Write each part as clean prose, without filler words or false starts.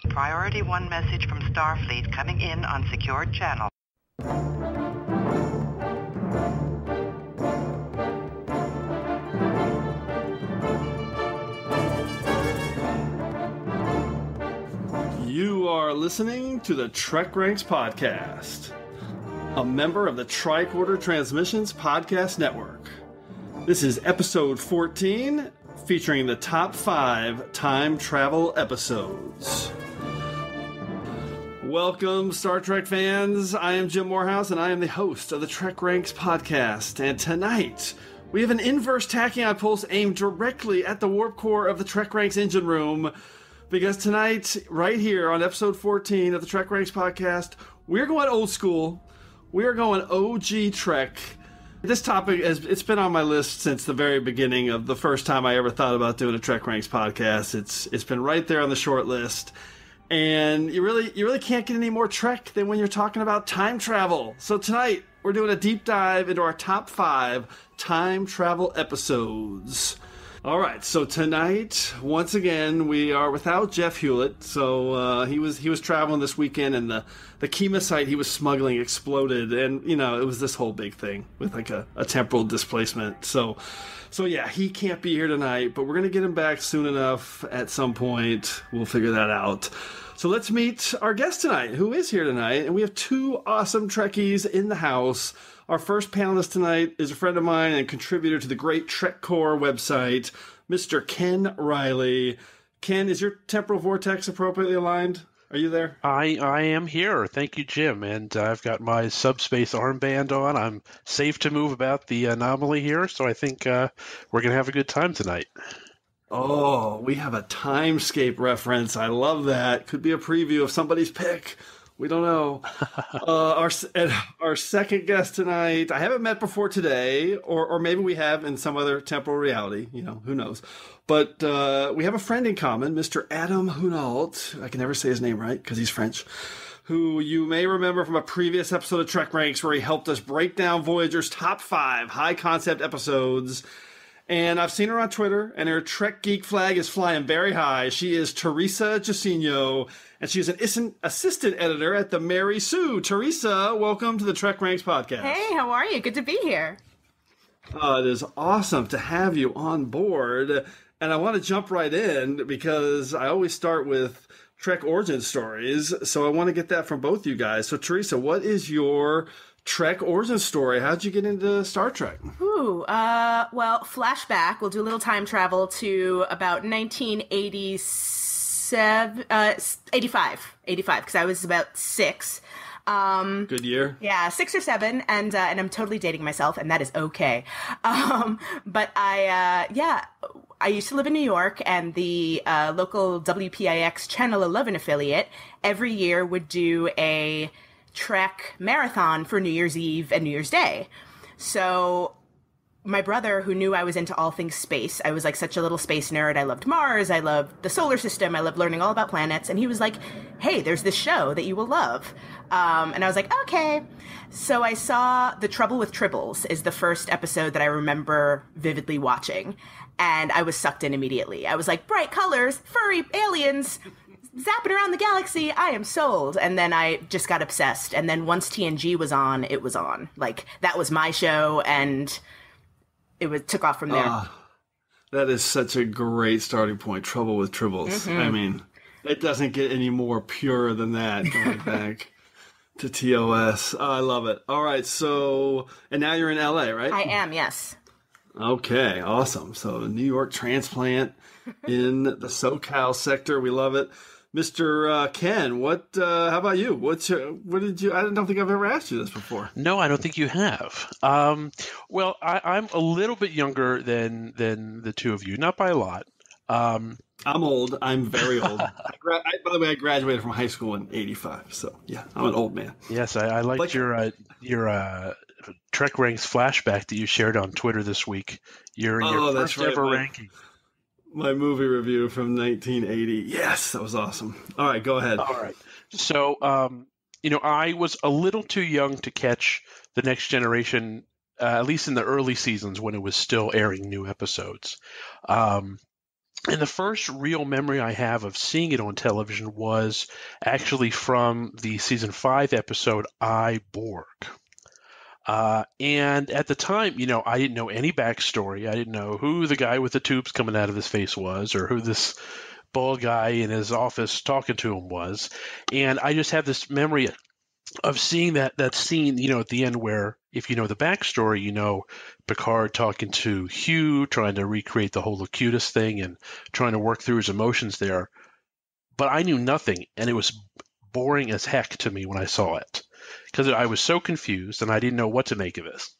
Priority 1 message from Starfleet coming in on secured channel. You are listening to the TrekRanks Podcast, a member of the TrekCore Transmissions Podcast Network. This is episode 14, featuring the top 5 time travel episodes. Welcome, Star Trek fans. I am Jim Moorhouse, and I am the host of the TrekRanks Podcast. And tonight, we have an inverse tachyon pulse aimed directly at the warp core of the TrekRanks engine room. Because tonight, right here on episode 14 of the TrekRanks Podcast, we're going old school. We are going OG Trek. This topic, it's been on my list since the very beginning of the first time I ever thought about doing a TrekRanks podcast. It's been right there on the short list. And you really can't get any more Trek than when you're talking about time travel. So tonight, we're doing a deep dive into our top 5 time travel episodes. All right, so tonight, once again, we are without Jeff Hewlett. So he was traveling this weekend, and the chemosite he was smuggling exploded, and it was this whole big thing with like a temporal displacement. So yeah, he can't be here tonight, but we're gonna get him back soon enough. At some point, we'll figure that out. So let's meet our guest tonight, who is here tonight, and we have 2 awesome Trekkies in the house. Our first panelist tonight is a friend of mine and contributor to the great TrekCore website, Mr. Ken Reilly. Ken, is your temporal vortex appropriately aligned? Are you there? I am here. Thank you, Jim. And I've got my subspace armband on. I'm safe to move about the anomaly here, so I think we're going to have a good time tonight. Oh, we have a Timescape reference. I love that. Could be a preview of somebody's pick. We don't know. Our second guest tonight, I haven't met before today, or maybe we have in some other temporal reality. Who knows? But we have a friend in common, Mr. Adam Hunault. I can never say his name right because he's French. Who you may remember from a previous episode of TrekRanks where he helped us break down Voyager's top 5 high-concept episodes. And I've seen her on Twitter, and her Trek geek flag is flying very high. She is Teresa Jusino, and she's an assistant editor at the Mary Sue. Teresa, welcome to the TrekRanks Podcast. Hey, how are you? Good to be here. It is awesome to have you on board. And I want to jump right in because I always start with Trek origin stories. So I want to get that from both you guys. So Teresa, what is your Trek origin story? How'd you get into Star Trek? Well, flashback. We'll do a little time travel to about 85, because I was about 6. Good year. Yeah, 6 or 7, and I'm totally dating myself, and that is okay. But I used to live in New York, and the local WPIX Channel 11 affiliate every year would do a Trek marathon for New Year's Eve and New Year's Day. So my brother, who knew I was into all things space, I was like such a little space nerd. I loved Mars. I loved the solar system. I loved learning all about planets. And he was like, hey, there's this show that you will love. And I was like, okay. So I saw The Trouble with Tribbles is the first episode that I remember vividly watching. And I was sucked in immediately. I was like, bright colors, furry aliens, zapping around the galaxy, I am sold. And then I just got obsessed. And then once TNG was on, it was on. Like, that was my show, and took off from there. That is such a great starting point. Trouble with Tribbles. Mm-hmm. I mean, it doesn't get any more pure than that going back to TOS. Oh, I love it. All right, so, and now you're in LA, right? I am, yes. Okay, awesome. So, New York transplant in the SoCal sector. We love it. Mr. Ken, how about you? I don't think I've ever asked you this before. No, I don't think you have. Well, I'm a little bit younger than the two of you, not by a lot. I'm old. I'm very old. By the way, I graduated from high school in '85, so yeah, I'm an old man. Yes, I liked your TrekRanks flashback that you shared on Twitter this week. Your first ever ranking. My movie review from 1980. Yes, that was awesome. All right, go ahead. All right. So, I was a little too young to catch The Next Generation, at least in the early seasons when it was still airing new episodes. And the first real memory I have of seeing it on television was actually from the season 5 episode I, Borg. And at the time, I didn't know any backstory. I didn't know who the guy with the tubes coming out of his face was, or who this bald guy in his office talking to him was. And I just have this memory of seeing that scene, at the end where, if you know the backstory, Picard talking to Hugh, trying to recreate the whole Locutus thing and trying to work through his emotions there. But I knew nothing, and it was boring as heck to me when I saw it, because I was so confused and I didn't know what to make of this.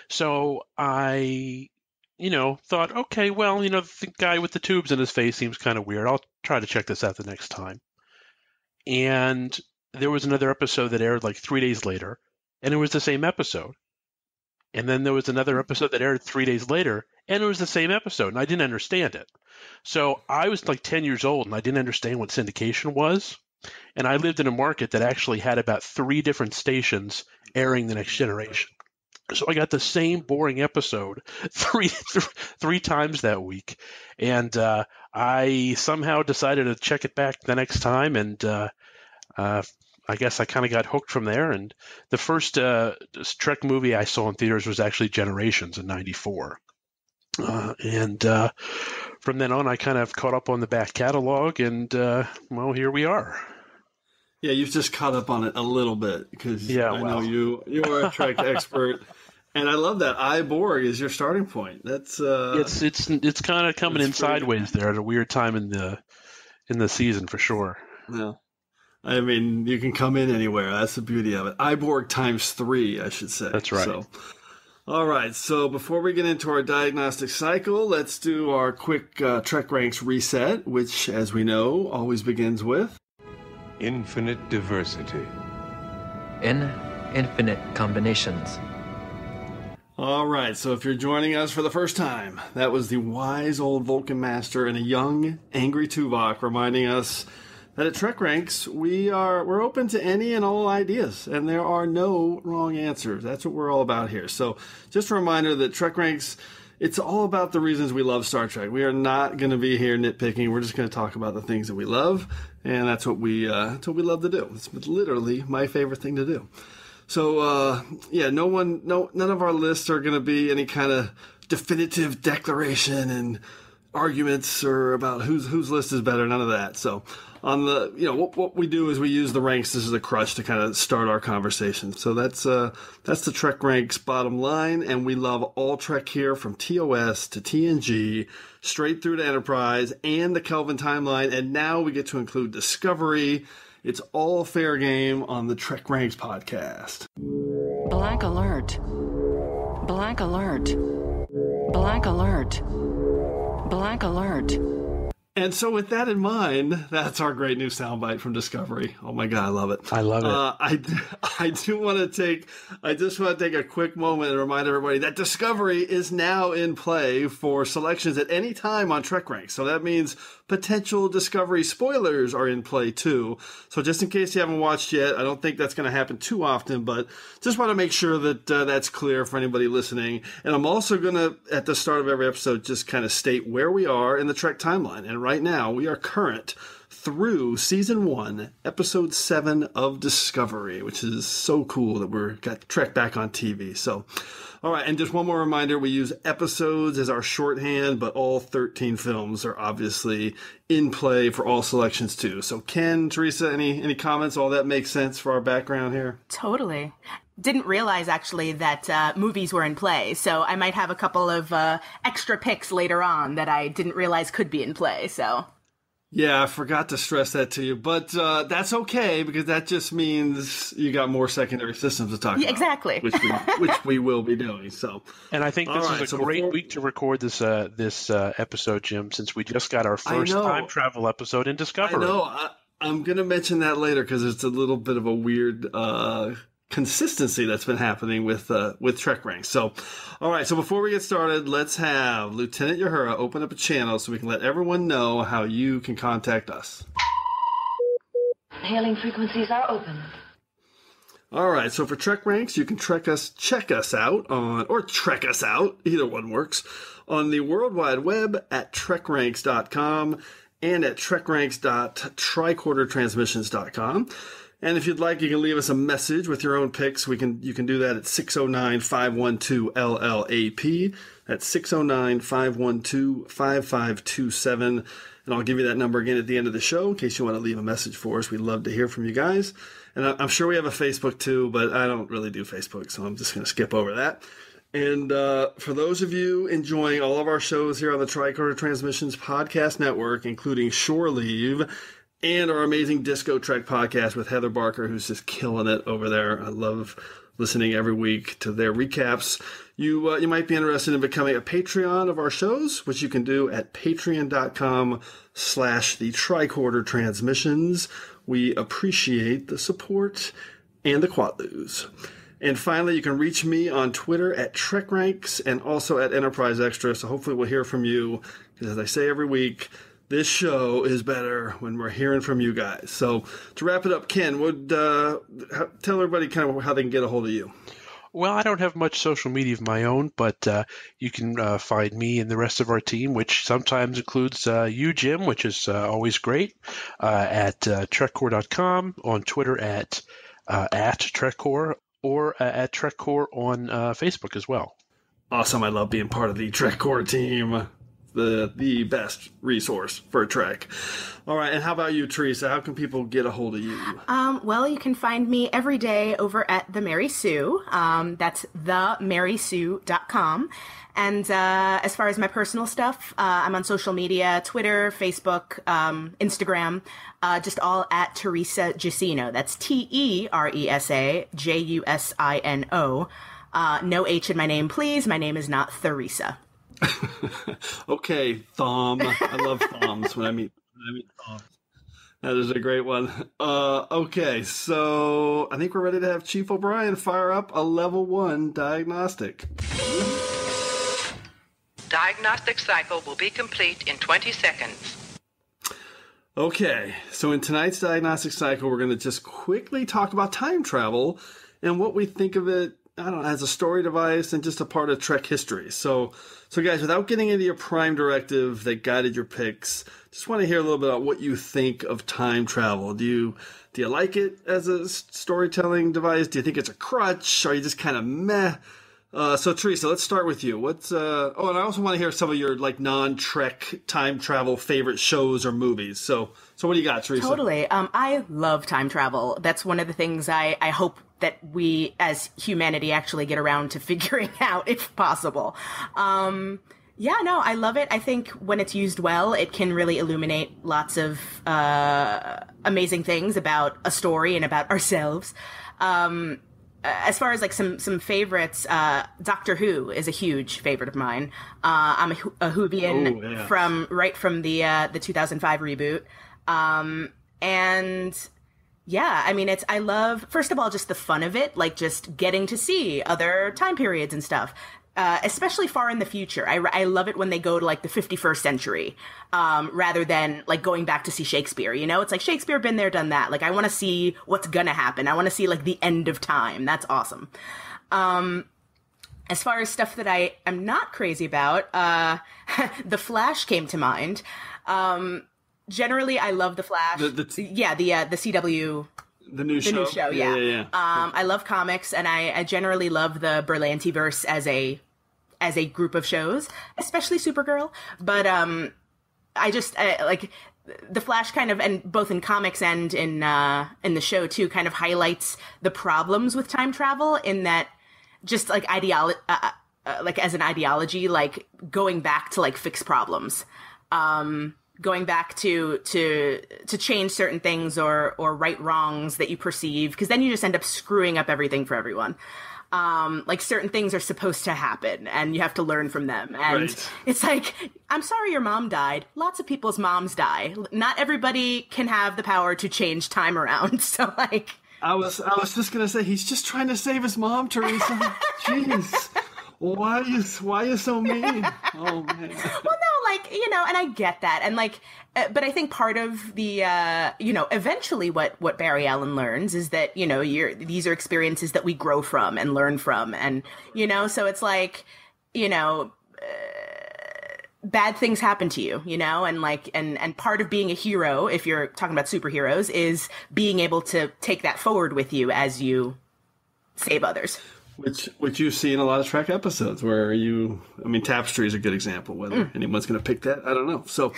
So I, thought, okay, well, the guy with the tubes in his face seems kind of weird. I'll try to check this out the next time. And there was another episode that aired like 3 days later, and it was the same episode. And then there was another episode that aired 3 days later, and it was the same episode, and I didn't understand it. So I was like 10 years old, and I didn't understand what syndication was. And I lived in a market that actually had about 3 different stations airing The Next Generation. So I got the same boring episode three times that week. And I somehow decided to check it back the next time, and I guess I kind of got hooked from there. And the first Trek movie I saw in theaters was actually Generations in '94. And from then on, I kind of caught up on the back catalog, and, well, here we are. Yeah, you've just caught up on it a little bit, because I know you are a Trek expert. And I love that I, Borg is your starting point. That's it's kind of coming in sideways there at a weird time in the season, for sure. Yeah. I mean, you can come in anywhere. That's the beauty of it. iBorg times 3, I should say. That's right. So, all right. So before we get into our diagnostic cycle, let's do our quick Trek Ranks reset, which, as we know, always begins with infinite diversity. In infinite combinations. All right. So if you're joining us for the first time, that was the wise old Vulcan master and a young, angry Tuvok reminding us that at Trek Ranks, we're open to any and all ideas, and there are no wrong answers. That's what we're all about here. So just a reminder that Trek Ranks, it's all about the reasons we love Star Trek. We are not going to be here nitpicking. We're just going to talk about the things that we love, and that's what we love to do. It's literally my favorite thing to do. So none of our lists are going to be any kind of definitive declaration and arguments or about whose list is better. None of that. So on the, what we do is we use the ranks as a crutch to kind of start our conversation. So that's the Trek Ranks bottom line. And we love all Trek here, from TOS to TNG, straight through to Enterprise and the Kelvin timeline. And now we get to include Discovery. It's all fair game on the Trek Ranks podcast. Black alert. Black alert. Black alert. Black alert. And so with that in mind, that's our great new soundbite from Discovery. Oh my God, I love it. I love it. I just want to take a quick moment and remind everybody that Discovery is now in play for selections at any time on Trek Ranks. So that means potential Discovery spoilers are in play too. So just in case you haven't watched yet, I don't think that's going to happen too often, but just want to make sure that that's clear for anybody listening. And I'm also going to, at the start of every episode, just kind of state where we are in the Trek timeline. And right now, we are current through Season 1, Episode 7 of Discovery, which is so cool that we're got Trek back on TV. So, all right, and just one more reminder, we use episodes as our shorthand, but all 13 films are obviously in play for all selections too. So Ken, Teresa, any comments? All that makes sense for our background here? Totally. Didn't realize, actually, that movies were in play, so I might have a couple of extra picks later on that I didn't realize could be in play, so... Yeah, I forgot to stress that to you, but that's okay, because that just means you got more secondary systems to talk about. Exactly. Which we will be doing, so... And I think this is a great week to record this episode, Jim, since we just got our first time travel episode in Discovery. I know. I'm going to mention that later, because it's a little bit of a weird... consistency that's been happening with Trek Ranks. So, all right. So before we get started, let's have Lieutenant Uhura open up a channel so we can let everyone know how you can contact us. Hailing frequencies are open. All right, so for Trek Ranks, you can check us out on, or trek us out, either one works, on the World Wide Web at TrekRanks.com and at TrekRanks.tricordertransmissions.com. And if you'd like, you can leave us a message with your own picks. You can do that at 609-512-LLAP. That's 609-512-5527. And I'll give you that number again at the end of the show in case you want to leave a message for us. We'd love to hear from you guys. And I'm sure we have a Facebook too, but I don't really do Facebook, so I'm just going to skip over that. And for those of you enjoying all of our shows here on the Tricorder Transmissions Podcast Network, including Shore Leave and our amazing Disco Trek podcast with Heather Barker, who's just killing it over there. I love listening every week to their recaps. You might be interested in becoming a Patreon of our shows, which you can do at patreon.com/the Tricorder Transmissions. We appreciate the support and the Quatloos. And finally, you can reach me on Twitter at TrekRanks and also at Enterprise Extra. So hopefully we'll hear from you, because as I say every week, this show is better when we're hearing from you guys. So to wrap it up, Ken, tell everybody kind of how they can get a hold of you. Well, I don't have much social media of my own, but you can find me and the rest of our team, which sometimes includes you, Jim, which is always great, at TrekCore.com, on Twitter at TrekCore, or at TrekCore on Facebook as well. Awesome. I love being part of the TrekCore team. The best resource for Trek. All right, and how about you, Teresa? How can people get a hold of you? Well, you can find me every day over at The Mary Sue. That's themarysue.com. And as far as my personal stuff, I'm on social media, Twitter, Facebook, Instagram, just all at Teresa Jusino. That's TERESA JUSINO. No H in my name, please. My name is not Teresa. Okay, Thom. I love Thoms when I meet Thoms. That is a great one. Okay, so I think we're ready to have Chief O'Brien fire up a level 1 diagnostic. Diagnostic cycle will be complete in 20 seconds. Okay, so in tonight's diagnostic cycle, we're going to just quickly talk about time travel and what we think of it, I don't know, as a story device and just a part of Trek history. So guys, without getting into your Prime Directive that guided your picks, just want to hear a little bit about what you think of time travel. Do you like it as a storytelling device? Do you think it's a crutch? Or are you just kind of meh? So Teresa, let's start with you. And I also want to hear some of your like non-Trek time travel favorite shows or movies. So what do you got, Teresa? Totally. I love time travel. That's one of the things I hope that we as humanity actually get around to figuring out if possible. I love it. I think when it's used well, it can really illuminate lots of amazing things about a story and about ourselves. As far as like some favorites, Doctor Who is a huge favorite of mine. I'm a Whovian from the 2005 reboot. I love, first of all, just the fun of it, like just getting to see other time periods and stuff. Especially far in the future. I love it when they go to like the 51st century, rather than like going back to see Shakespeare, you know? It's like Shakespeare, been there, done that. Like I want to see what's gonna happen. I want to see like the end of time. That's awesome. As far as stuff that I am not crazy about, The Flash came to mind. Generally I love The Flash. The CW. The new show, yeah. I love comics, and I generally love the Berlantiverse as a group of shows, especially Supergirl. But I like The Flash kind of, and both in comics and in the show too, kind of highlights the problems with time travel in that just like like as an ideology, like going back to like fix problems. Going back to change certain things or right wrongs that you perceive, because then you just end up screwing up everything for everyone. Like certain things are supposed to happen and you have to learn from them. And It's like, I'm sorry your mom died. Lots of people's moms die. Not everybody can have the power to change time around. So like, I was just gonna say, he's just trying to save his mom, Teresa. Jeez. Why are you so mean? Oh man. Well, no, like, and I get that. And like, but I think part of the, eventually what Barry Allen learns is that, these are experiences that we grow from and learn from. And, so it's like, bad things happen to you, and like, and part of being a hero, if you're talking about superheroes, is being able to take that forward with you as you save others. Which you see in a lot of Trek episodes where Tapestry is a good example. Whether anyone's going to pick that, I don't know. So,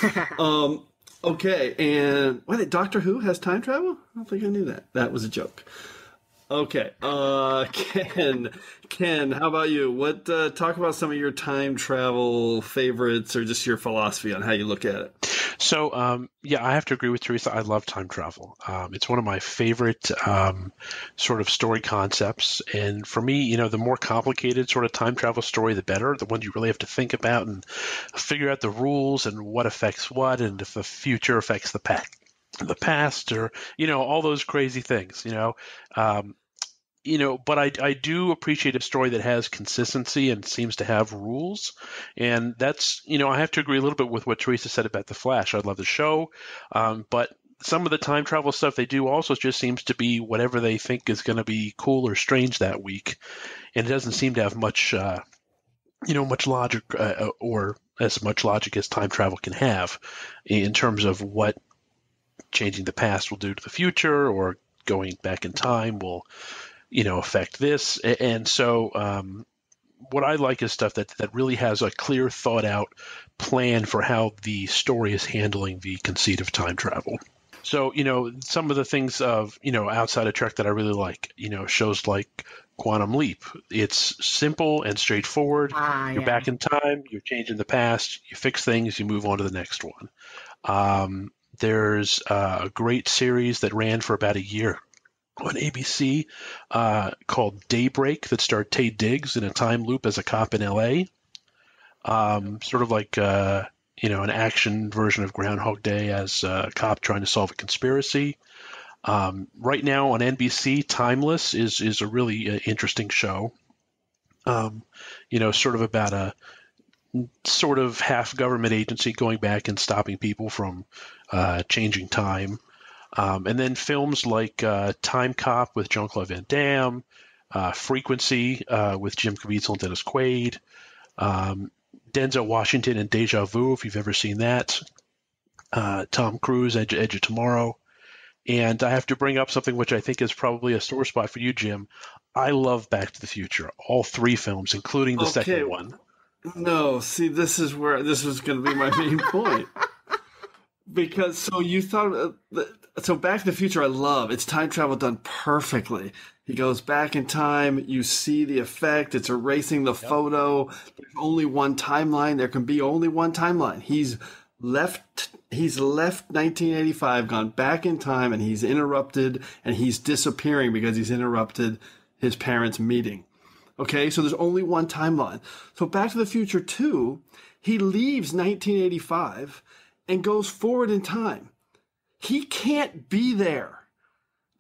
okay. And Doctor Who has time travel? I don't think I knew that. That was a joke. Okay. Ken, how about you? Talk about some of your time travel favorites or just your philosophy on how you look at it. So, I have to agree with Teresa. I love time travel. It's one of my favorite sort of story concepts. And for me, the more complicated sort of time travel story, the better. The one you really have to think about and figure out the rules and what affects what, and if the future affects the past, or all those crazy things. But I do appreciate a story that has consistency and seems to have rules. And that's, I have to agree a little bit with what Teresa said about The Flash. I love the show, but some of the time travel stuff they do also just seems to be whatever they think is going to be cool or strange that week. And it doesn't seem to have much, much logic or as much logic as time travel can have in terms of what changing the past will do to the future, or going back in time will affect this. And so what I like is stuff that really has a clear, thought out plan for how the story is handling the conceit of time travel. So, some of the things of, outside of Trek that I really like, shows like Quantum Leap. It's simple and straightforward. You're back in time, you're changing the past, you fix things, you move on to the next one. There's a great series that ran for about a year on ABC called Daybreak that starred Taye Diggs in a time loop as a cop in L.A. Sort of like an action version of Groundhog Day as a cop trying to solve a conspiracy. Right now on NBC, Timeless is a really interesting show. Sort of about a sort of half government agency going back and stopping people from changing time. And then films like Time Cop with Jean-Claude Van Damme, Frequency with Jim Caviezel and Dennis Quaid, Denzel Washington and Deja Vu, if you've ever seen that, Tom Cruise, Edge of Tomorrow. And I have to bring up something which I think is probably a sore spot for you, Jim. I love Back to the Future, all three films, including the second one. No, see, this is going to be my main point. Because so Back to the Future I love. It's time travel done perfectly. He goes back in time. You see the effect. It's erasing the photo. There's only one timeline. There can be only one timeline. He's left 1985, gone back in time, and he's interrupted, and he's disappearing because he's interrupted his parents' meeting. Okay, so there's only one timeline. So Back to the Future 2, he leaves 1985 and goes forward in time. He can't be there.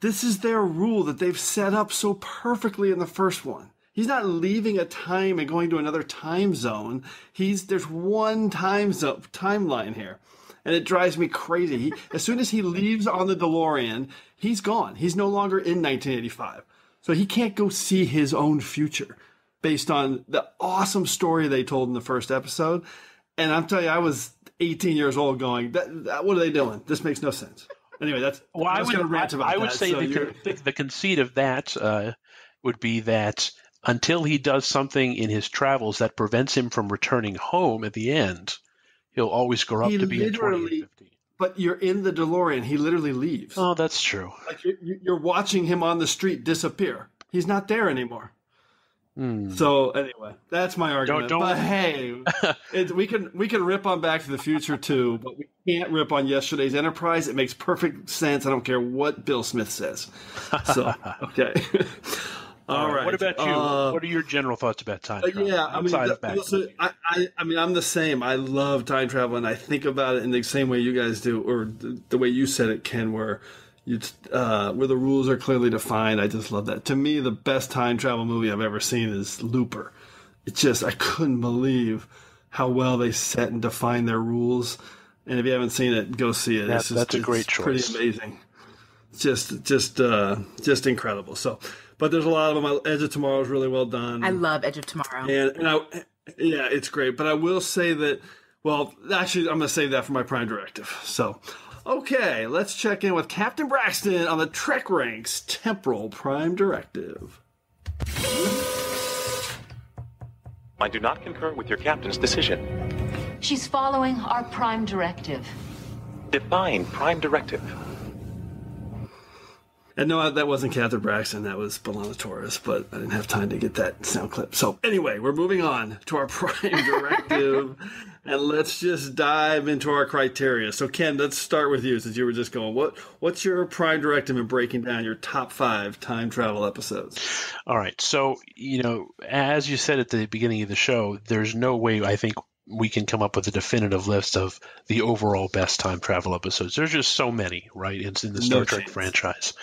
This is their rule that they've set up so perfectly in the first one. He's not leaving a time and going to another time zone. There's one timeline here. And it drives me crazy. As soon as he leaves on the DeLorean, he's gone. He's no longer in 1985. So he can't go see his own future based on the awesome story they told in the first episode. And I'm telling you, I was 18 years old going, what are they doing? This makes no sense. Anyway, I would say the conceit of that would be that until he does something in his travels that prevents him from returning home at the end, he'll always grow up to be in 2050. But you're in the DeLorean. He literally leaves. Oh, that's true. Like you're watching him on the street disappear. He's not there anymore. So anyway, that's my argument. But hey, we can rip on Back to the Future too, but we can't rip on Yesterday's Enterprise. It makes perfect sense. I don't care what Bill Smith says. So okay. All right. What about you? What are your general thoughts about time travel? I'm the same. I love time travel, and I think about it in the same way you guys do, or the way you said it, Ken, where the rules are clearly defined. I just love that. To me, the best time travel movie I've ever seen is Looper. It's just, I couldn't believe how well they set and define their rules. And if you haven't seen it, go see it. That's a great choice. Pretty amazing. Just incredible. So, but there's a lot of them. Edge of Tomorrow is really well done. I love Edge of Tomorrow. Yeah, it's great. But I will say that, well, actually, I'm going to save that for my Prime Directive. So, okay, let's check in with Captain Braxton on the TrekRanks Temporal Prime Directive. I do not concur with your captain's decision. She's following our Prime Directive. Define Prime Directive. And no, that wasn't Captain Braxton. That was B'Elanna Torres, but I didn't have time to get that sound clip. So anyway, we're moving on to our Prime Directive, and let's just dive into our criteria. So Ken, let's start with you, since you were just going. What's your Prime Directive in breaking down your top 5 time travel episodes? All right. So, as you said at the beginning of the show, there's no way I think we can come up with a definitive list of the overall best time travel episodes. There's just so many, right, in the Star Trek franchise.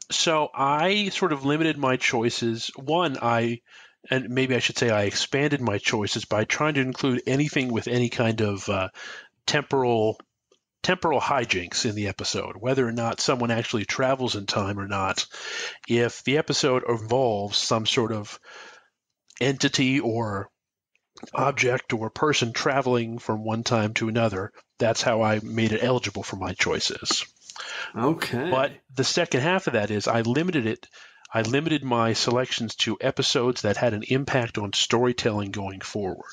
So I sort of limited my choices. And maybe I should say I expanded my choices by trying to include anything with any kind of temporal hijinks in the episode, whether or not someone actually travels in time or not. If the episode involves some sort of entity or object or person traveling from one time to another, that's how I made it eligible for my choices. Okay. But the second half of that is I limited my selections to episodes that had an impact on storytelling going forward.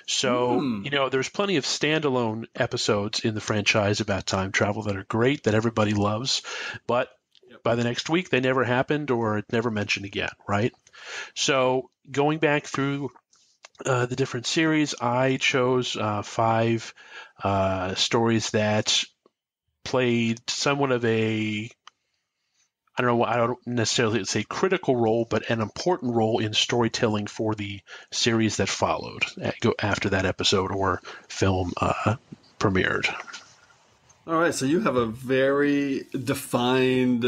So, there's plenty of standalone episodes in the franchise about time travel that are great, that everybody loves, but by the next week they never happened or it's never mentioned again, right? So going back through the different series, I chose 5 stories that played somewhat of I don't necessarily say critical role, but an important role in storytelling for the series that followed after that episode or film premiered. All right, so you have a very defined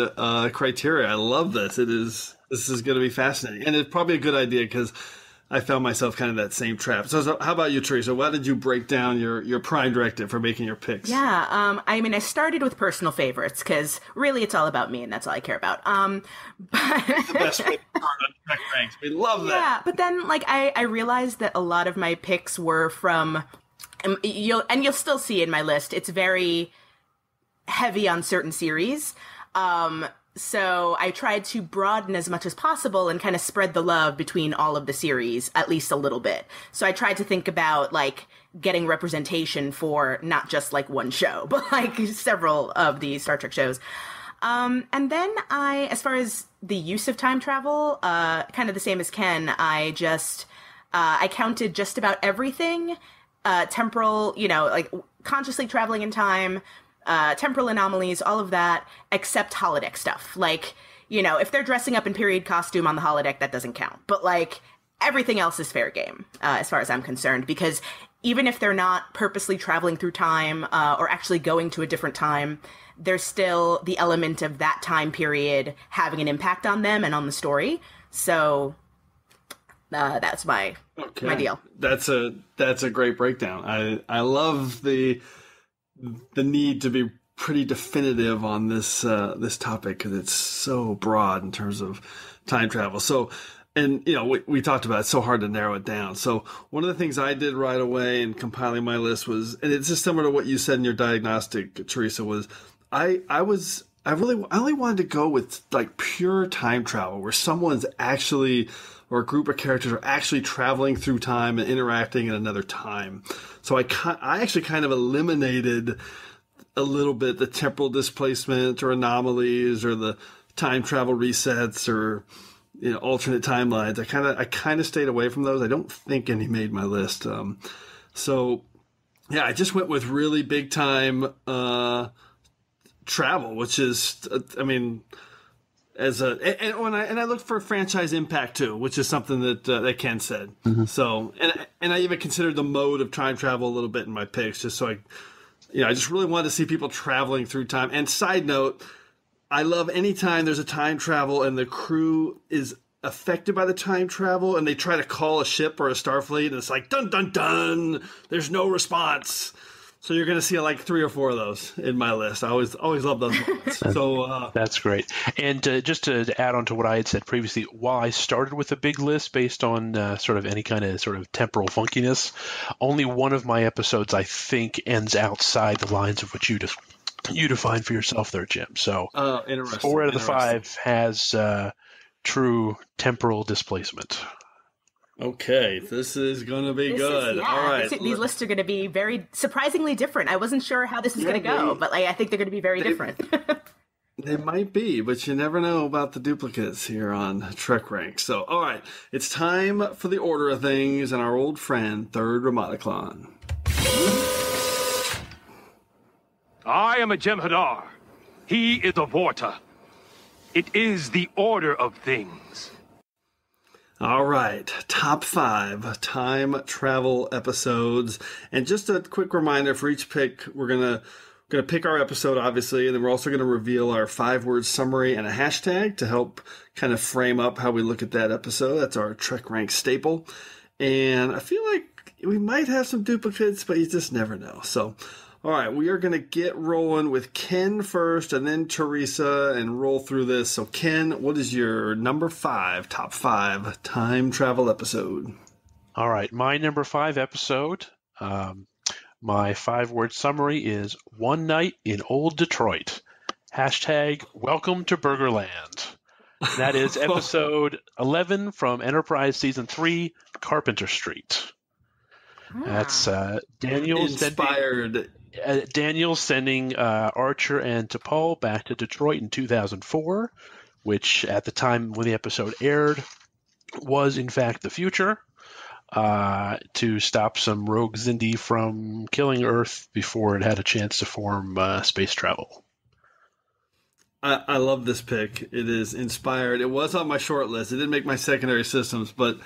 criteria. I love this. This is going to be fascinating, and it's probably a good idea because I found myself kind of that same trap. So how about you, Teresa? Why did you break down your Prime Directive for making your picks? Yeah, I started with personal favorites because really it's all about me and that's all I care about. But the best way to start on TrekRanks. We love that. Yeah, but then I realized that a lot of my picks were from, you'll still see in my list, it's very heavy on certain series. So I tried to broaden as much as possible and kind of spread the love between all of the series, at least a little bit. So I tried to think about getting representation for not just one show, but several of the Star Trek shows. And then as far as the use of time travel, kind of the same as Ken, I counted just about everything, temporal, consciously traveling in time, temporal anomalies, all of that, except holodeck stuff. If they're dressing up in period costume on the holodeck, that doesn't count. But everything else is fair game, as far as I'm concerned, because even if they're not purposely traveling through time, or actually going to a different time, there's still the element of that time period having an impact on them and on the story. So, that's my deal. That's a great breakdown. I love the need to be pretty definitive on this topic because it's so broad in terms of time travel. So, and we talked about it, it's so hard to narrow it down. So one of the things I did right away in compiling my list was, and it's just similar to what you said in your diagnostic, Teresa, was I only wanted to go with pure time travel where someone's actually, or a group of characters are actually traveling through time and interacting in another time. So I actually kind of eliminated a little bit the temporal displacement or anomalies or the time travel resets or alternate timelines. I kind of stayed away from those. I don't think any made my list. So yeah, I just went with really big time travel, which is and I looked for franchise impact too, which is something that Ken said. Mm-hmm. So, and I even considered the mode of time travel a little bit in my picks, just so I just really wanted to see people traveling through time. And side note, I love any time there's a time travel and the crew is affected by the time travel, and they try to call a ship or a Starfleet, and it's like, dun, dun, dun, there's no response. So you're going to see like 3 or 4 of those in my list. I always love those moments. So that's great. And just to add on to what I had said previously, while I started with a big list based on sort of any kind of sort of temporal funkiness, only one of my episodes I think ends outside the lines of what you define for yourself there, Jim. So 4 out of the 5 has true temporal displacement. Okay, this is going to be good. All right. These lists are going to be very surprisingly different. I wasn't sure how this was going to go, but I think they're going to be very different. They might be, but you never know about the duplicates here on Trek Ranks. So, all right, it's time for the order of things and our old friend, Third Ramadaclon. I am a Jem'Hadar. He is a Vorta. It is the order of things. All right, top 5 time travel episodes. And just a quick reminder for each pick, we're gonna pick our episode, obviously, and then we're also going to reveal our 5-word summary and a hashtag to help kind of frame up how we look at that episode. That's our Trek Ranks staple. And I feel like we might have some duplicates, but you just never know. So, all right, we are going to get rolling with Ken first and then Teresa and roll through this. So, Ken, what is your number 5, top 5 time travel episode? All right, my number 5 episode, my 5-word summary is One Night in Old Detroit. Hashtag Welcome to Burgerland. That is episode 11 from Enterprise Season 3, Carpenter Street. That's Daniel's inspired. Daniel sending Archer and T'Pol back to Detroit in 2004, which at the time when the episode aired was in fact the future, to stop some rogue Xindi from killing Earth before it had a chance to form space travel. I love this pick. It is inspired. It was on my short list. It didn't make my secondary systems, but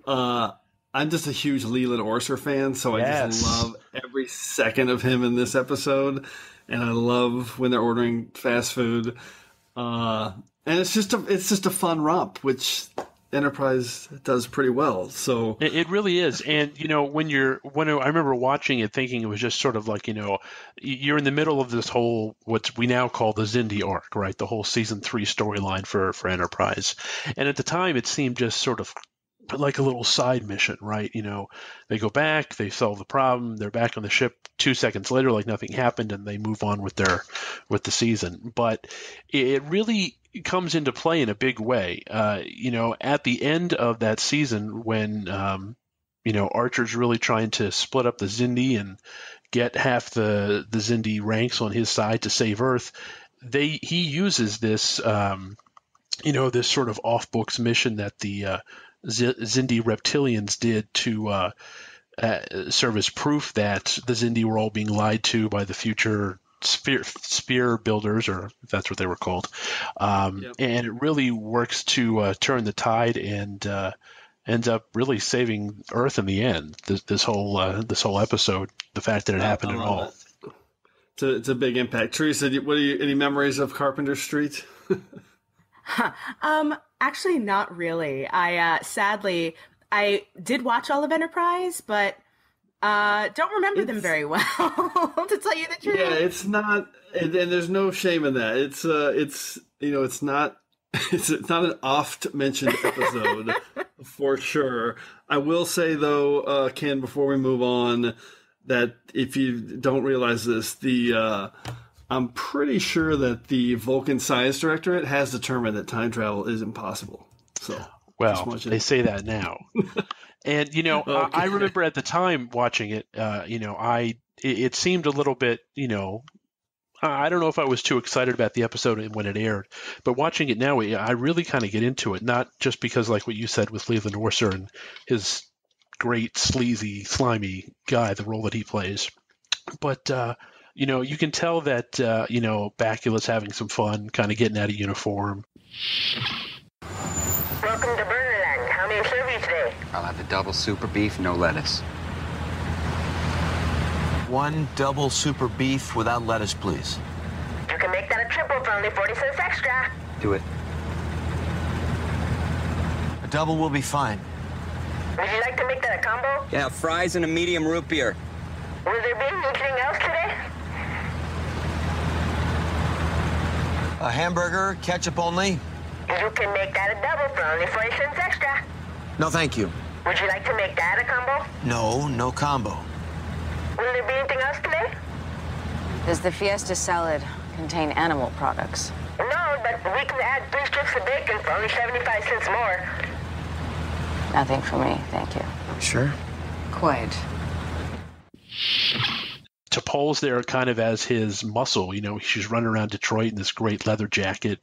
I'm just a huge Leland Orser fan, so I just love every second of him in this episode, and I love when they're ordering fast food. And it's just a fun romp, which Enterprise does pretty well. So it really is. And when I remember watching it, thinking it was just sort of like you're in the middle of this whole what we now call the Xindi arc, right? The whole season 3 storyline for Enterprise, and at the time it seemed just sort of like a little side mission, right? They go back, they solve the problem, they're back on the ship 2 seconds later, like nothing happened, and they move on with the season. But it really comes into play in a big way. At the end of that season, when Archer's really trying to split up the Xindi and get half the Xindi ranks on his side to save Earth, he uses this this sort of off-books mission that the Xindi reptilians did to serve as proof that the Xindi were all being lied to by the future spear builders, or if that's what they were called. And it really works to turn the tide and ends up really saving Earth in the end. This whole episode, the fact that it happened at all. It's a big impact. Teresa, any memories of Carpenter Street? Actually, not really. I sadly did watch all of Enterprise, but don't remember them very well. To tell you the truth, yeah, it's not, and there's no shame in that. It's not an oft mentioned episode for sure. I will say though, Ken, before we move on, that if you don't realize this, I'm pretty sure that the Vulcan Science Directorate has determined that time travel is impossible. So, well, they say that now. And, okay. I remember at the time watching it, it seemed a little bit, I don't know if I was too excited about the episode when it aired, but watching it now, I really kind of get into it, not just because like what you said with Leland Orser and his great sleazy, slimy guy, the role that he plays, but, you can tell that, Bakula's having some fun, kind of getting out of uniform. Welcome to Burgerland. How may I serve you today? I'll have the double super beef, no lettuce. One double super beef without lettuce, please. You can make that a triple for only 40 cents extra. Do it. double will be fine. Would you like to make that a combo? Yeah, fries and a medium root beer. Will there be anything else today? A hamburger, ketchup only. You can make that a double for only 40 cents extra. No, thank you. Would you like to make that a combo? No, no combo. Will there be anything else today? Does the Fiesta salad contain animal products? No, but we can add 3 strips of bacon for only 75 cents more. Nothing for me, thank you. Sure. Quite. T'Pol's there kind of as his muscle. You know, she's running around Detroit in this great leather jacket,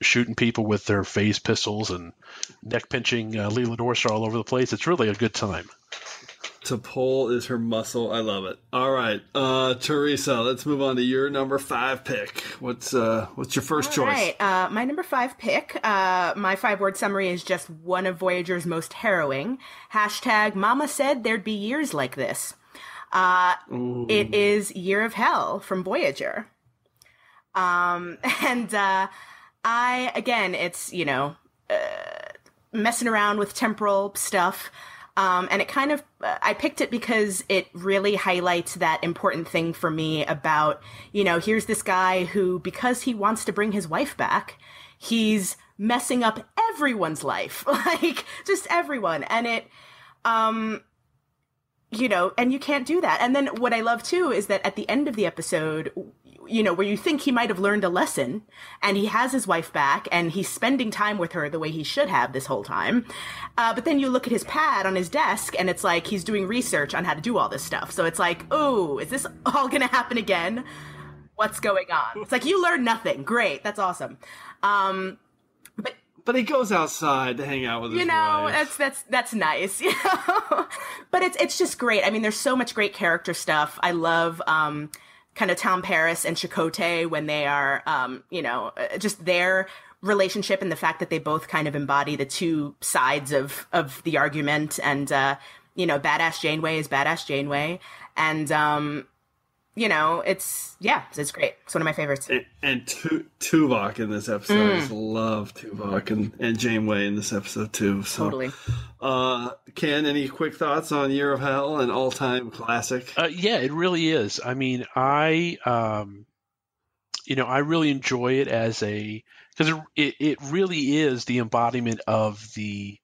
shooting people with their phase pistols and neck-pinching Leland Orser all over the place. It's really a good time. T'Pol is her muscle. I love it. All right, Teresa, let's move on to your number 5 pick. What's your first choice? Right. My number 5 pick, my 5-word summary is just one of Voyager's most harrowing. # Mama said there'd be years like this. It is Year of Hell from Voyager. It's, messing around with temporal stuff. And it kind of, I picked it because it really highlights that important thing for me about, here's this guy who, because he wants to bring his wife back, he's messing up everyone's life, like just everyone. And it, and you can't do that. And then what I love too is that at the end of the episode, where you think he might have learned a lesson and he has his wife back and he's spending time with her the way he should have this whole time. But then you look at his pad on his desk and it's like he's doing research on how to do all this stuff. So it's like, oh, is this all going to happen again? What's going on? It's like, you learned nothing. Great. That's awesome. But he goes outside to hang out with his wife. That's nice. But it's just great. I mean, there's so much great character stuff. I love kind of Tom Paris and Chakotay when they are, just their relationship and the fact that they both kind of embody the two sides of the argument. And, Badass Janeway is Badass Janeway. And, it's great. It's one of my favorites. And Tuvok in this episode. I just love Tuvok and Janeway in this episode too. So, totally. Ken, any quick thoughts on Year of Hell, an all-time classic? Yeah, it really is. I mean, I really enjoy it because it really is the embodiment of the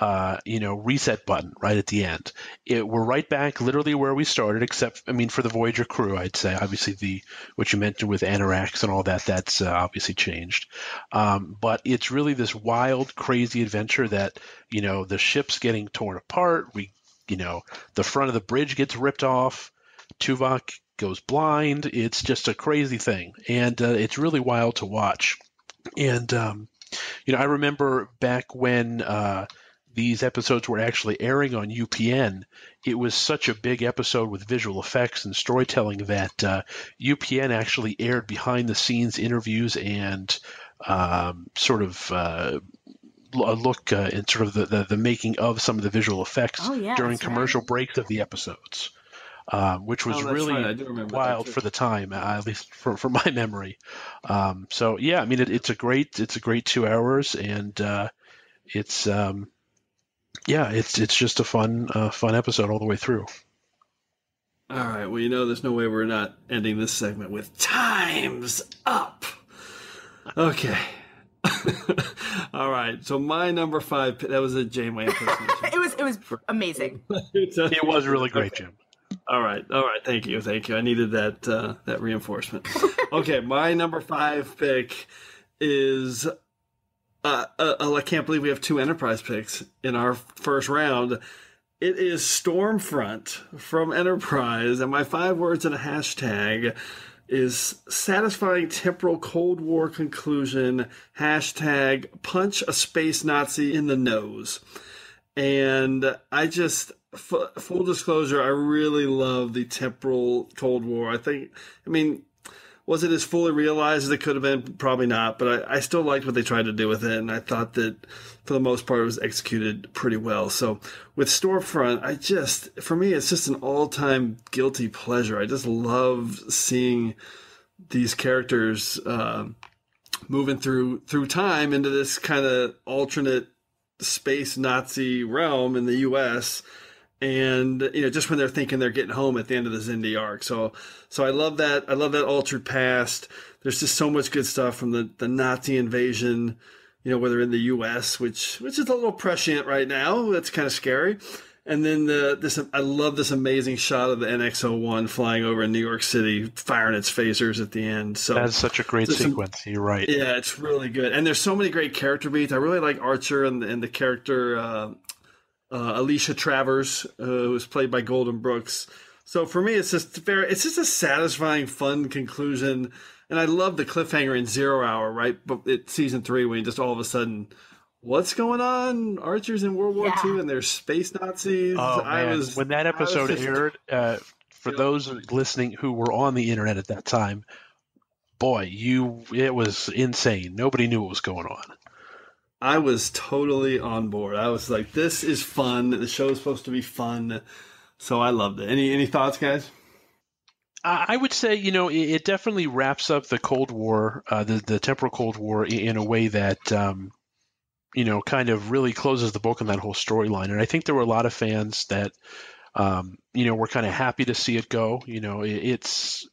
reset button right at the end. We're right back literally where we started, except, for the Voyager crew, I'd say. Obviously, what you mentioned with Anarax and all that's obviously changed. But it's really this wild, crazy adventure that, the ship's getting torn apart. The front of the bridge gets ripped off. Tuvok goes blind. It's just a crazy thing. And it's really wild to watch. And, I remember back when these episodes were actually airing on UPN, it was such a big episode with visual effects and storytelling that UPN actually aired behind-the-scenes interviews and sort of a look in sort of the making of some of the visual effects during commercial breaks of the episodes, which was really wild for the time, at least for my memory. It's a great 2 hours, and it's just a fun episode all the way through. All right. Well, there's no way we're not ending this segment with Time's Up. Okay. All right. So my number 5, that was a Janeway impersonation. It was amazing. It was really great, okay. Jim. All right. Thank you. I needed that reinforcement. Okay. My number 5 pick is... I can't believe we have 2 Enterprise picks in our first round. It is Stormfront from Enterprise, and my 5 words and a hashtag is satisfying temporal Cold War conclusion, hashtag punch a space Nazi in the nose. And I just, full disclosure, I really love the temporal Cold War. Was it as fully realized as it could have been? Probably not, but I still liked what they tried to do with it, and I thought that for the most part it was executed pretty well. So with Stormfront, for me, it's just an all-time guilty pleasure. I just love seeing these characters moving through time into this kind of alternate space Nazi realm in the U.S., and just when they're thinking they're getting home at the end of the Xindi arc. So I love that. I love that altered past. There's just so much good stuff from the Nazi invasion, whether in the U.S., which is a little prescient right now. That's kind of scary. And then I love this amazing shot of the NX-01 flying over in New York City, firing its phasers at the end. So that's such a great sequence. You're right. Yeah, it's really good. And there's so many great character beats. I really like Archer and the character Alicia Travers, who was played by Golden Brooks. So for me, it's just a satisfying, fun conclusion. And I love the cliffhanger in 0 Hour, right? But it's season 3 when you just all of a sudden, what's going on? Archer's in World War II and there's space Nazis. Oh, man. When that episode aired, for those listening who were on the internet at that time, boy, it was insane. Nobody knew what was going on. I was totally on board. I was like, this is fun. The show's supposed to be fun. So I loved it. Any thoughts, guys? I would say, it definitely wraps up the Cold War, the temporal Cold War in a way that, kind of really closes the book on that whole storyline. And I think there were a lot of fans that, were kind of happy to see it go. It's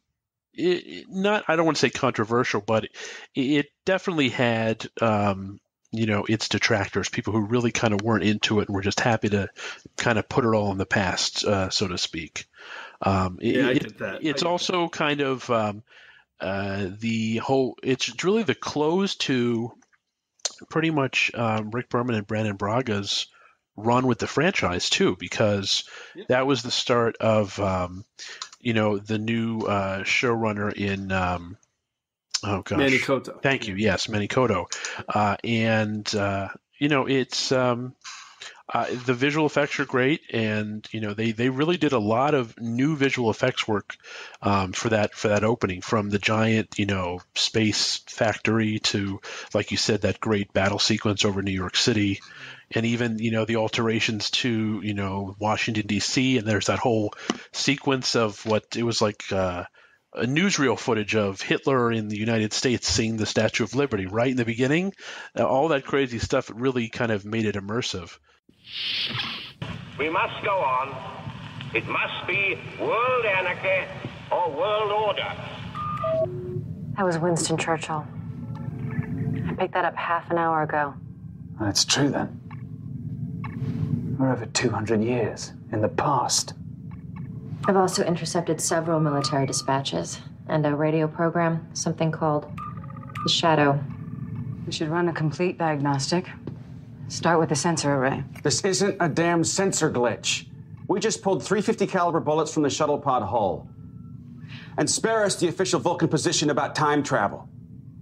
not, I don't want to say controversial, but it definitely had, its detractors, people who really kind of weren't into it and were just happy to kind of put it all in the past, so to speak. I get that. It's also kind of it's really the close to pretty much Rick Berman and Brandon Braga's run with the franchise too, because that was the start of the new showrunner in oh gosh, Manny Coto. Thank you. Yes, Manny Coto, it's the visual effects are great, and they really did a lot of new visual effects work for that opening, from the giant space factory to, like you said, that great battle sequence over New York City, and even the alterations to Washington D.C. and there's that whole sequence of what it was like a newsreel footage of Hitler in the United States seeing the Statue of Liberty right in the beginning. All that crazy stuff really kind of made it immersive. We must go on. It must be world anarchy or world order. That was Winston Churchill. I picked that up half an hour ago. That's true then. We're over 200 years in the past. I've also intercepted several military dispatches and a radio program, something called The Shadow. We should run a complete diagnostic. Start with the sensor array. This isn't a damn sensor glitch. We just pulled 350 caliber bullets from the shuttle pod hull. And spare us the official Vulcan position about time travel.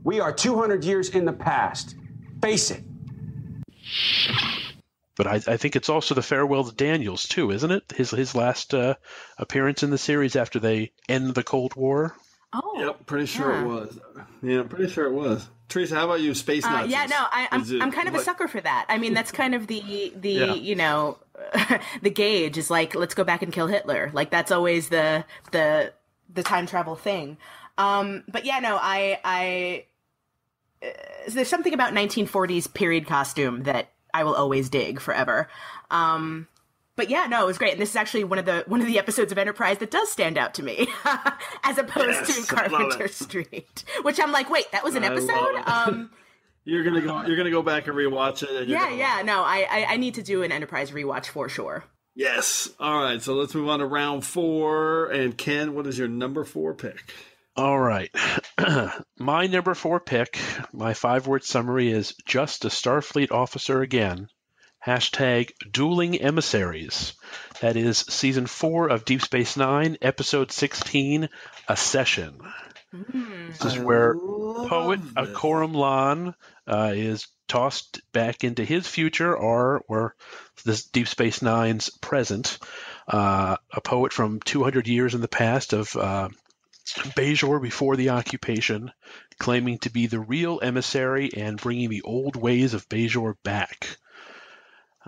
We are 200 years in the past. Face it. But I think it's also the farewell to Daniels too, isn't it? His last appearance in the series after they end the Cold War. Oh, yep, pretty sure it was. Yeah, pretty sure it was. Teresa, how about you? Space Nazis. Yeah, no, I'm kind of a sucker for that. I mean, that's kind of the the gauge is like, let's go back and kill Hitler. Like that's always the time travel thing. But yeah, no, I there's something about 1940s period costume that I will always dig forever. But yeah, no, it was great. And this is actually one of the episodes of Enterprise that does stand out to me, as opposed to Carpenter Street, which I'm like, wait, that was an episode. You're gonna go back and rewatch it. And No, I need to do an Enterprise rewatch for sure. Yes. All right. So let's move on to round 4. And Ken, what is your number 4 pick? All right. My number 4 pick, my 5-word summary is just a Starfleet officer again. # Dueling Emissaries. That is season 4 of Deep Space Nine, episode 16, A Session. This is where poet Akoram Lan is tossed back into his future, or this Deep Space Nine's present. A poet from 200 years in the past of Bajor before the occupation, claiming to be the real emissary and bringing the old ways of Bajor back.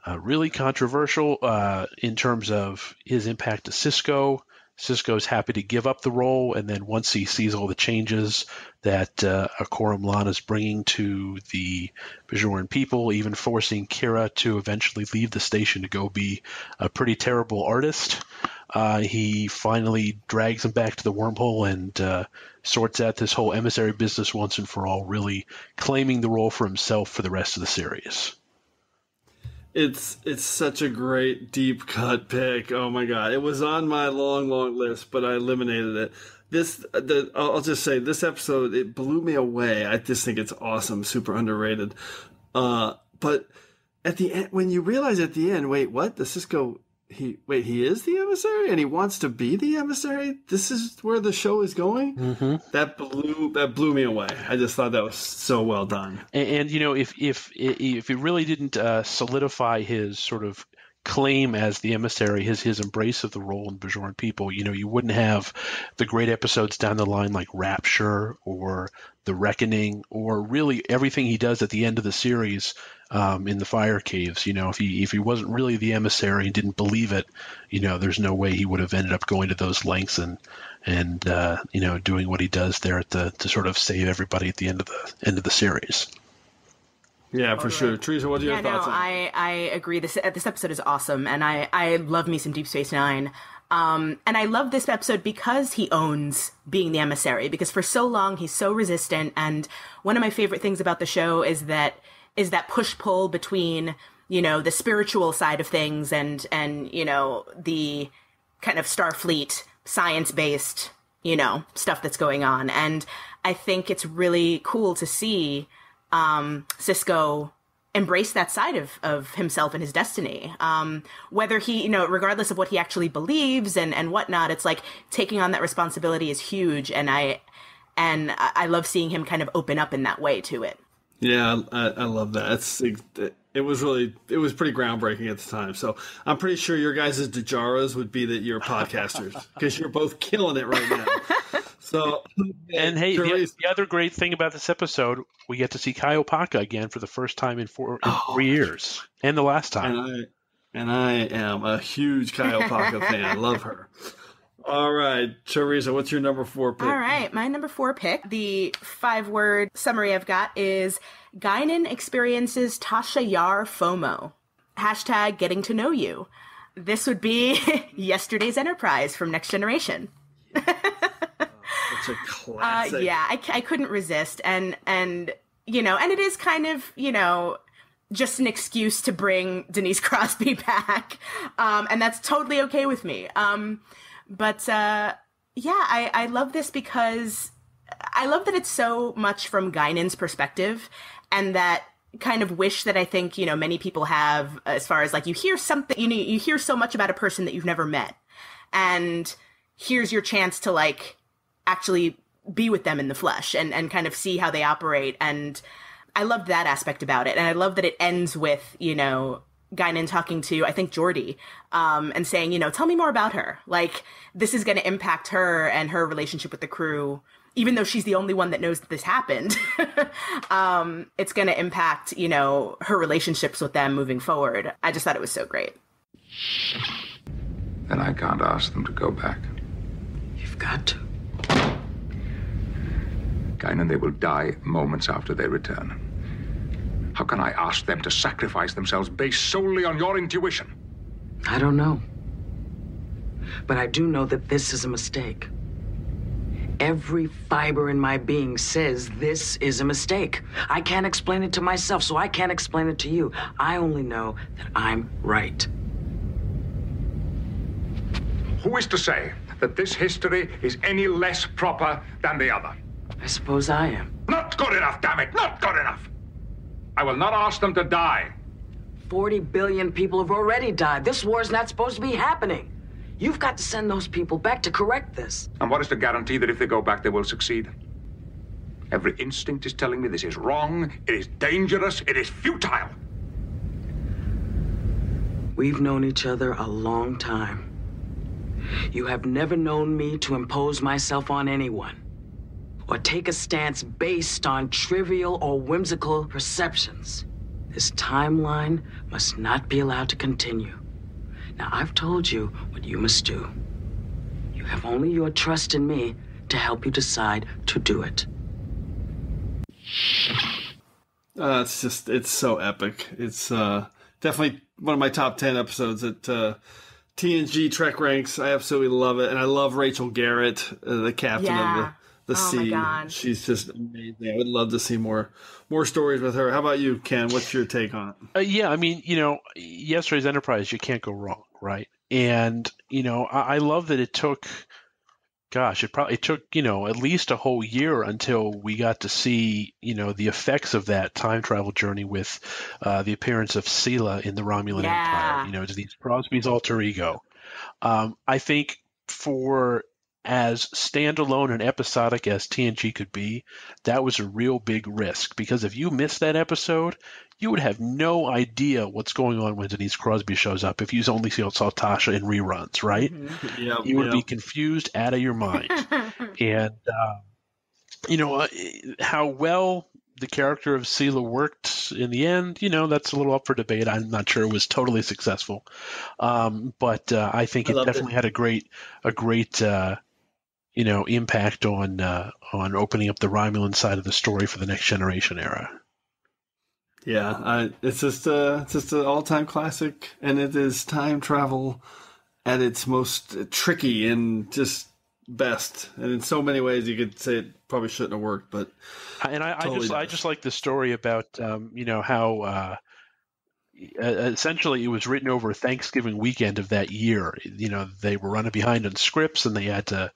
Really controversial in terms of his impact to Sisko, Sisko's happy to give up the role, and then once he sees all the changes that Akorum Lana's bringing to the Bajoran people, even forcing Kira to eventually leave the station to go be a pretty terrible artist, he finally drags him back to the wormhole and sorts out this whole emissary business once and for all, really claiming the role for himself for the rest of the series. It's such a great deep cut pick. Oh my god, it was on my long list, but I eliminated it. I'll just say this episode, it blew me away. I just think it's awesome, super underrated. But at the end, when you realize at the end, wait, what? The Sisko, he is the emissary and he wants to be the emissary? This is where the show is going? Mm-hmm. That blew me away. I just thought that was so well done. And you know, if he really didn't solidify his sort of claim as the emissary, his embrace of the role in Bajoran people, you know, you wouldn't have the great episodes down the line like Rapture or The Reckoning, or really everything he does at the end of the series in the Fire Caves. You know, if he wasn't really the emissary and didn't believe it, you know, there's no way he would have ended up going to those lengths and you know, doing what he does there to sort of save everybody at the end of the series. Yeah, for sure. Teresa, what are your thoughts on it? I agree. This episode is awesome, and I love me some Deep Space Nine. And I love this episode because he owns being the emissary, because for so long he's so resistant. And one of my favorite things about the show is that push-pull between, you know, the spiritual side of things and you know, the kind of Starfleet science-based, you know, stuff that's going on. And I think it's really cool to see Sisko embrace that side of himself and his destiny. Whether he, you know, regardless of what he actually believes and whatnot, it's like taking on that responsibility is huge. And I love seeing him kind of open up in that way to it. Yeah, I love that. It was pretty groundbreaking at the time. So I'm pretty sure your guys' Dajaras would be that you're podcasters because you're both killing it right now. So, and hey, the other great thing about this episode, we get to see Kai Opaka again for the first time in 4 years, and the last time. And I am a huge Kai Opaka fan. I love her. All right, Teresa, what's your number 4 pick? All right, my number 4 pick, the 5-word summary I've got is Guinan experiences Tasha Yar FOMO. # getting to know you. This would be yesterday's Enterprise from Next Generation. It's a classic. Yeah, I couldn't resist. And you know, and it is kind of, you know, just an excuse to bring Denise Crosby back. And that's totally okay with me. But I love this because I love that it's so much from Guinan's perspective, and that kind of wish that I think, you know, many people have, as far as like you hear something, you know, you hear so much about a person that you've never met, and here's your chance to like actually be with them in the flesh and kind of see how they operate. And I loved that aspect about it. And I love that it ends with, you know, Guinan talking to, I think, Geordi, and saying, you know, tell me more about her. Like, this is going to impact her and her relationship with the crew, even though she's the only one that knows that this happened. It's going to impact, you know, her relationships with them moving forward. I just thought it was so great. Then I can't ask them to go back. You've got to. Guinan, they will die moments after they return. How can I ask them to sacrifice themselves based solely on your intuition? I don't know. But I do know that this is a mistake. Every fiber in my being says this is a mistake. I can't explain it to myself, so I can't explain it to you. I only know that I'm right. Who is to say that this history is any less proper than the other? I suppose I am. Not good enough, damn it! Not good enough! I will not ask them to die. 40 billion people have already died. This war's not supposed to be happening. You've got to send those people back to correct this. And what is the guarantee that if they go back, they will succeed? Every instinct is telling me this is wrong, it is dangerous, it is futile. We've known each other a long time. You have never known me to impose myself on anyone, or take a stance based on trivial or whimsical perceptions. This timeline must not be allowed to continue. Now, I've told you what you must do. You have only your trust in me to help you decide to do it. It's so epic. It's definitely one of my top 10 episodes at TNG Trek Ranks. I absolutely love it. And I love Rachel Garrett, the captain of the sea. My God. She's just amazing. I would love to see more stories with her. How about you, Ken? What's your take on it? Yeah, I mean, yesterday's Enterprise, you can't go wrong, right? And, I love that it took, it took, at least a whole year until we got to see, the effects of that time travel journey with the appearance of Sela in the Romulan Empire, Denise Crosby's alter ego. I think for as standalone and episodic as TNG could be, that was a real big risk, because if you missed that episode, you would have no idea what's going on when Denise Crosby shows up if you only saw Tasha in reruns, right? Mm-hmm. Yep, you would be confused out of your mind. And, how well the character of Sela worked in the end, that's a little up for debate. I'm not sure it was totally successful. But I think it definitely had a great impact on opening up the Romulan side of the story for the Next Generation era. Yeah, it's just an all-time classic, and it is time travel at its most tricky and just best. And in so many ways, you could say it probably shouldn't have worked, but I just like the story about how essentially it was written over Thanksgiving weekend of that year. They were running behind on scripts, and they had to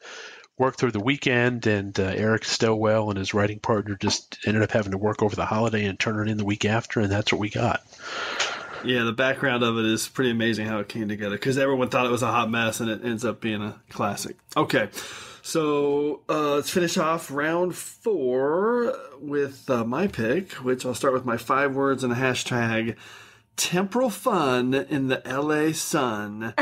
work through the weekend, and Eric Stillwell and his writing partner just ended up having to work over the holiday and turn it in the week after, and that's what we got. Yeah, the background of it is pretty amazing how it came together, because everyone thought it was a hot mess, and it ends up being a classic. Okay, so let's finish off round 4 with my pick, which I'll start with my 5 words and a hashtag: temporal fun in the LA sun.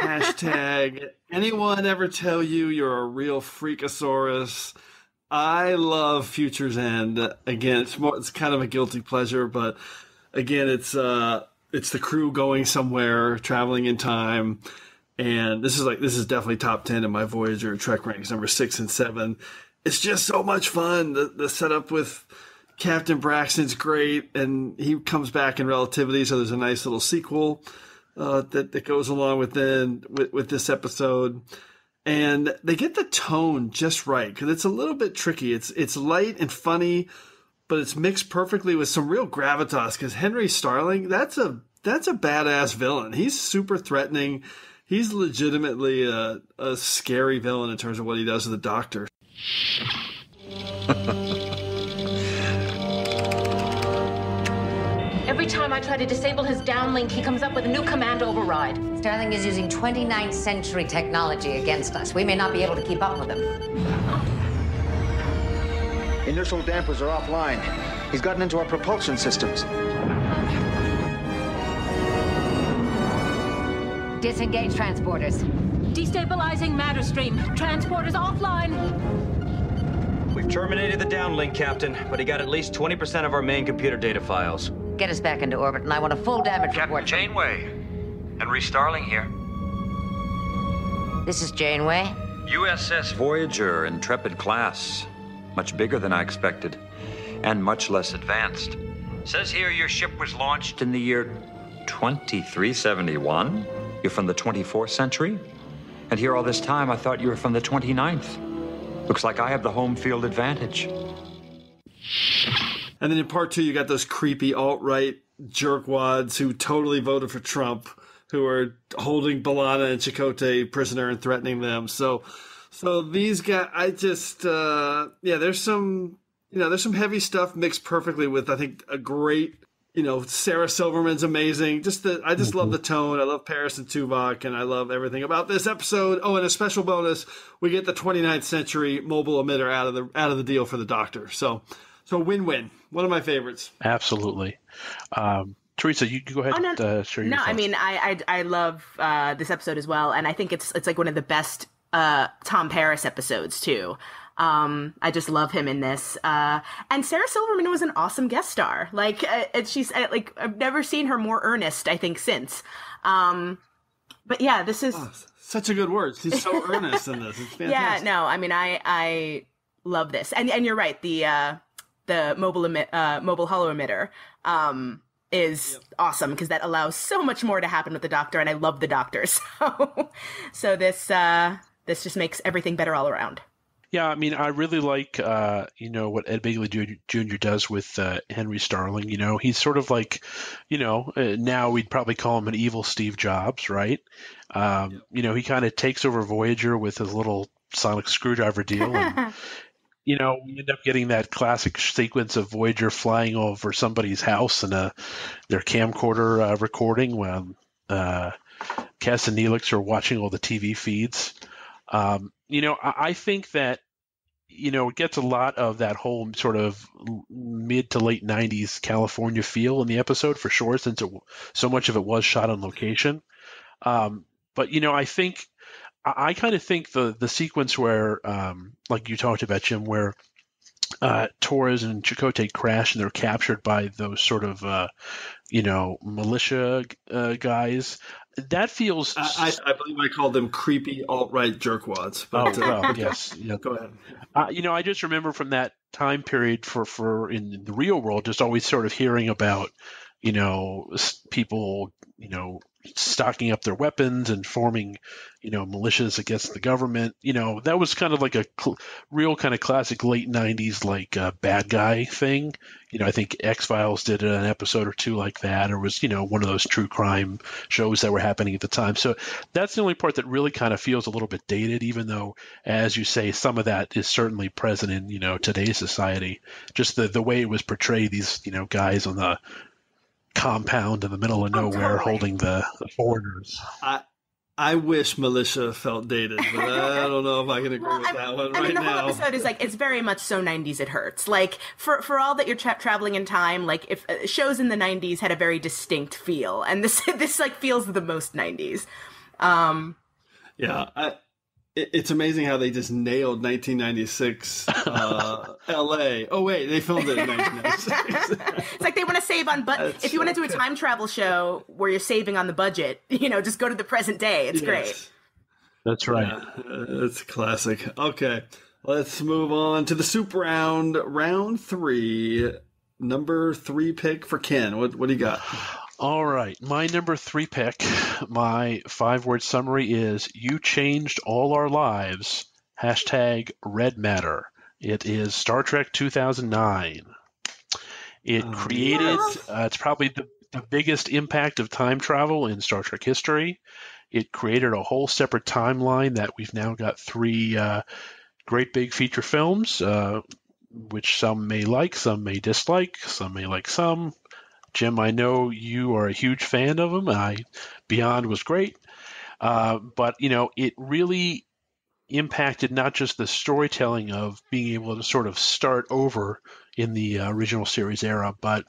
Hashtag, anyone ever tell you you're a real freakosaurus? I love Future's End. Again, it's kind of a guilty pleasure, but again, it's the crew going somewhere, traveling in time, and this is definitely top 10 in my Voyager Trek Ranks number 6 and 7. It's just so much fun. The setup with Captain Braxton's great, and he comes back in Relativity, so there's a nice little sequel that goes along with this episode. And they get the tone just right, because it's a little bit tricky. It's light and funny, but it's mixed perfectly with some real gravitas, because Henry Starling, that's a badass villain. He's super threatening. He's legitimately a scary villain in terms of what he does to the Doctor. Every time I try to disable his downlink, he comes up with a new command override. Starling is using 29th century technology against us. We may not be able to keep up with him. Inertial dampers are offline. He's gotten into our propulsion systems. Disengage transporters. Destabilizing matter stream. Transporters offline. We've terminated the downlink, Captain, but he got at least 20% of our main computer data files. Get us back into orbit, and I want a full damage report. Captain Janeway. Henry Starling here. This is Janeway. USS Voyager, Intrepid class. Much bigger than I expected, and much less advanced. Says here your ship was launched in the year 2371. You're from the 24th century? And here all this time I thought you were from the 29th. Looks like I have the home field advantage. And then in part 2, you got those creepy alt-right jerkwads who totally voted for Trump, who are holding B'Elanna and Chakotay prisoner and threatening them. So these guys, there's some heavy stuff mixed perfectly with, I think, a great, Sarah Silverman's amazing. I just love the tone. I love Paris and Tuvok, and I love everything about this episode. Oh, and a special bonus, we get the 29th century mobile emitter out of the deal for the Doctor. So win-win. One of my favorites. Absolutely. Teresa, you go ahead and share your thoughts. I mean, I love this episode as well, and I think it's like one of the best Tom Paris episodes too. I just love him in this. And Sarah Silverman was an awesome guest star. I've never seen her more earnest, I think, since. But yeah, this is Such a good word. He's so earnest in this. It's fantastic. Yeah, no, I mean, I love this, and you're right. The mobile holo emitter is awesome because that allows so much more to happen with the Doctor, and I love the Doctor. So this just makes everything better all around. Yeah, I mean, I really like, what Ed Begley Jr. does with Henry Starling. He's sort of like, now we'd probably call him an evil Steve Jobs, right? He kind of takes over Voyager with his little sonic screwdriver deal. And, we end up getting that classic sequence of Voyager flying over somebody's house and their camcorder recording when Cass and Neelix are watching all the TV feeds. I think that, it gets a lot of that whole sort of mid to late 90s California feel in the episode for sure, since so much of it was shot on location. But, I kind of think the sequence where, like you talked about, Jim, where Torres and Chakotay crash and they're captured by those sort of, militia guys. That feels. I believe I called them creepy alt-right jerkwads. But, yes. Go ahead. I just remember from that time period for in the real world, just always sort of hearing about, people, stocking up their weapons and forming, militias against the government. That was kind of like a real kind of classic late 90s, like bad guy thing. I think X-Files did an episode or two like that, or was, one of those true crime shows that were happening at the time. So that's the only part that really kind of feels a little bit dated, even though, as you say, some of that is certainly present in, today's society. Just the way it was portrayed, these, guys on the compound in the middle of nowhere holding the foreigners. I wish militia felt dated, but I don't know if I can agree with that one right now. The whole episode is like, it's very much so 90s it hurts. Like, for all that you're traveling in time, like, if shows in the 90s had a very distinct feel, and this like, feels the most 90s. It's amazing how they just nailed 1996 L.A. Oh, wait, they filmed it in 1996. It's like they want to save on budget. If you want to do a time travel show where you're saving on the budget, just go to the present day. It's great. That's right. Yeah, it's classic. Okay, let's move on to the soup round. Round 3, number 3 pick for Ken. What do you got? All right. My number 3 pick, my 5-word summary is You Changed All Our Lives, #Red Matter. It is Star Trek 2009. It created, it's probably the biggest impact of time travel in Star Trek history. It created a whole separate timeline that we've now got 3 great big feature films, which some may like, some may dislike, some may like some. Jim, I know you are a huge fan of them. Beyond was great. But, it really impacted not just the storytelling of being able to sort of start over in the original series era, but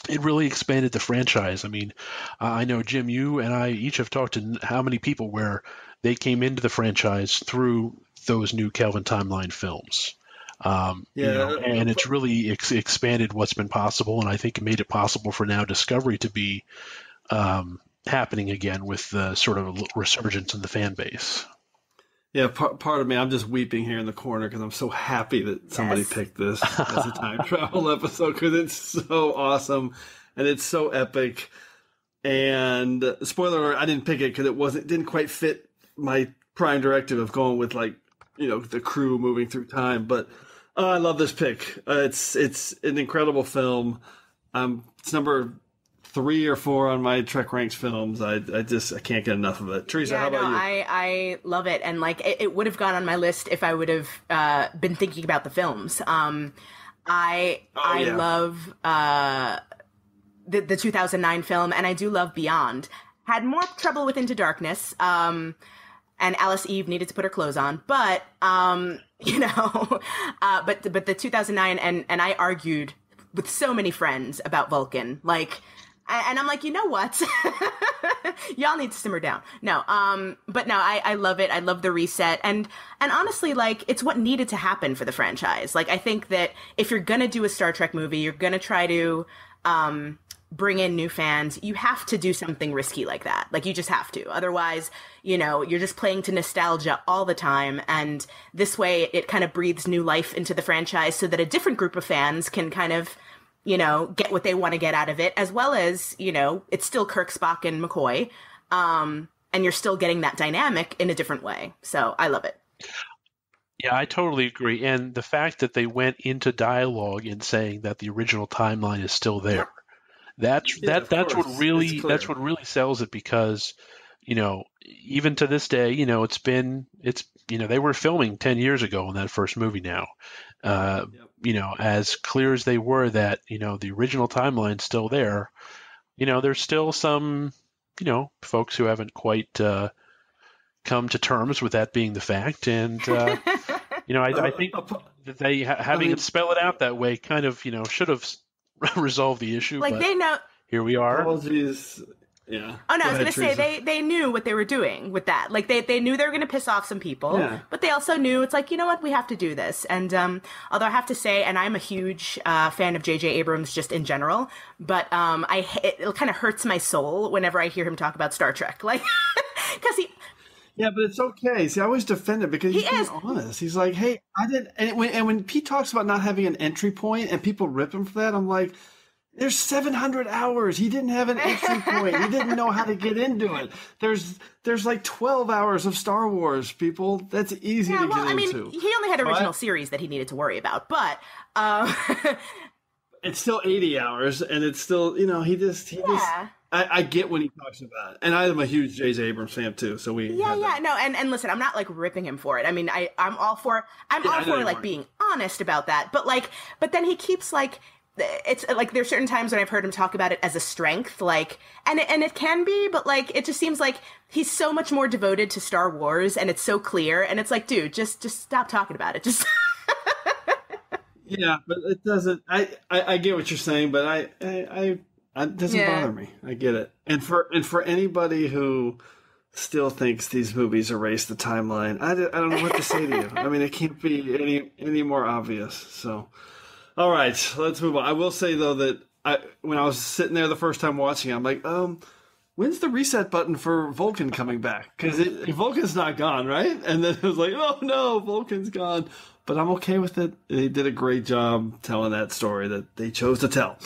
it really expanded the franchise. I mean, I know, Jim, you and I each have talked to how many people where they came into the franchise through those new Kelvin Timeline films. And it's really expanded what's been possible, and I think it made it possible for now Discovery to be happening again with the sort of resurgence in the fan base. Yeah, part of me, I'm just weeping here in the corner because I'm so happy that somebody picked this as a time travel episode because it's so awesome and it's so epic. And spoiler alert, I didn't pick it because it didn't quite fit my Prime Directive of going with the crew moving through time, but. I love this pick. It's an incredible film. It's number 3 or 4 on my TrekRanks films. I can't get enough of it. Teresa, how about you? I love it, and it would have gone on my list if I would have been thinking about the films. I love the 2009 film, and I do love Beyond. Had more trouble with Into Darkness. And Alice Eve needed to put her clothes on, but but the 2009 and I argued with so many friends about Vulcan, and I'm like, you know what, y'all need to simmer down. I love it. I love the reset, and honestly, it's what needed to happen for the franchise. I think that if you're gonna do a Star Trek movie, you're gonna try to bring in new fans, you have to do something risky like that. Like, you just have to. Otherwise, you're just playing to nostalgia all the time. And this way it kind of breathes new life into the franchise so that a different group of fans can kind of, get what they want to get out of it, as well as, it's still Kirk, Spock, and McCoy. And you're still getting that dynamic in a different way. So I love it. Yeah, I totally agree. And the fact that they went into dialogue in saying that the original timeline is still there. That's what really sells it, because even to this day, they were filming 10 years ago in that first movie now. As clear as they were that, the original timeline's still there, there's still some, folks who haven't quite come to terms with that being the fact. And, I think that they, having it spell it out that way kind of, should have resolve the issue. Like, they know. Here we are. Apologies. Yeah. Oh no, I was going to say they knew what they were doing with that. Like, they knew they were going to piss off some people, but they also knew it's like, you know what, we have to do this. And although I have to say, and I'm a huge fan of J.J. Abrams just in general, but it kind of hurts my soul whenever I hear him talk about Star Trek, like, because he. Yeah, but it's okay. See, I always defend it because he's being honest. He's like, hey, I didn't. And when Pete talks about not having an entry point and people rip him for that, I'm like, there's 700 hours. He didn't have an entry point. He didn't know how to get into it. There's like 12 hours of Star Wars, people. That's easy to get into. I mean, he only had original series that he needed to worry about, but it's still 80 hours, and it's still, he just. I get what he talks about, and I am a huge J.J. Abrams fan too. So and listen, I'm not like ripping him for it. I mean, I'm all for like being honest about that, but then he keeps like, it's like there's certain times when I've heard him talk about it as a strength, like, and it can be, but like it just seems like he's so much more devoted to Star Wars, and it's so clear, and it's like, dude, just stop talking about it, just. Yeah, but it doesn't. I get what you're saying, but it doesn't bother me. I get it. And for anybody who still thinks these movies erase the timeline, I don't know what to say to you. I mean, it can't be any more obvious. So, all right, let's move on. I will say, though, that when I was sitting there the first time watching it, I'm like, when's the reset button for Vulcan coming back? Because Vulcan's not gone, right? And then it was like, oh, no, Vulcan's gone. But I'm okay with it. They did a great job telling that story that they chose to tell.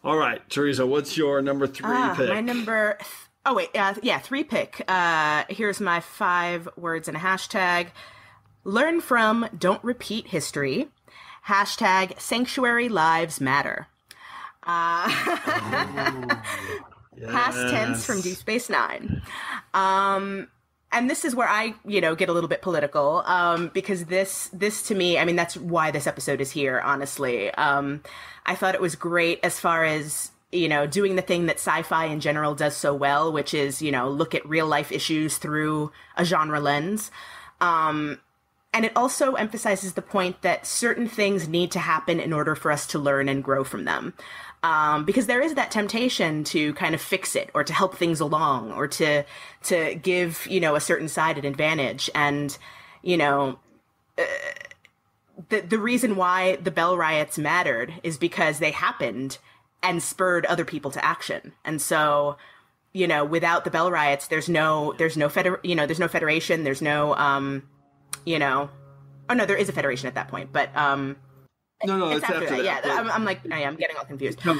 All right, Teresa, what's your number 3 pick? My number... 3 pick. Here's my 5 words and a hashtag. Learn from, don't repeat history. Hashtag Sanctuary Lives Matter. Past tense from Deep Space Nine. And this is where I, get a little bit political, because this to me, I mean, that's why this episode is here, honestly. I thought it was great as far as, doing the thing that sci-fi in general does so well, which is, look at real life issues through a genre lens. And it also emphasizes the point that certain things need to happen in order for us to learn and grow from them. Because there is that temptation to kind of fix it or to help things along or to give, a certain side an advantage. And, the reason why the Bell riots mattered is because they happened and spurred other people to action. And so, without the Bell riots, there's no federation. There's no, oh no, there is a federation at that point, but, No, it's after that. Yeah, I'm getting all confused. But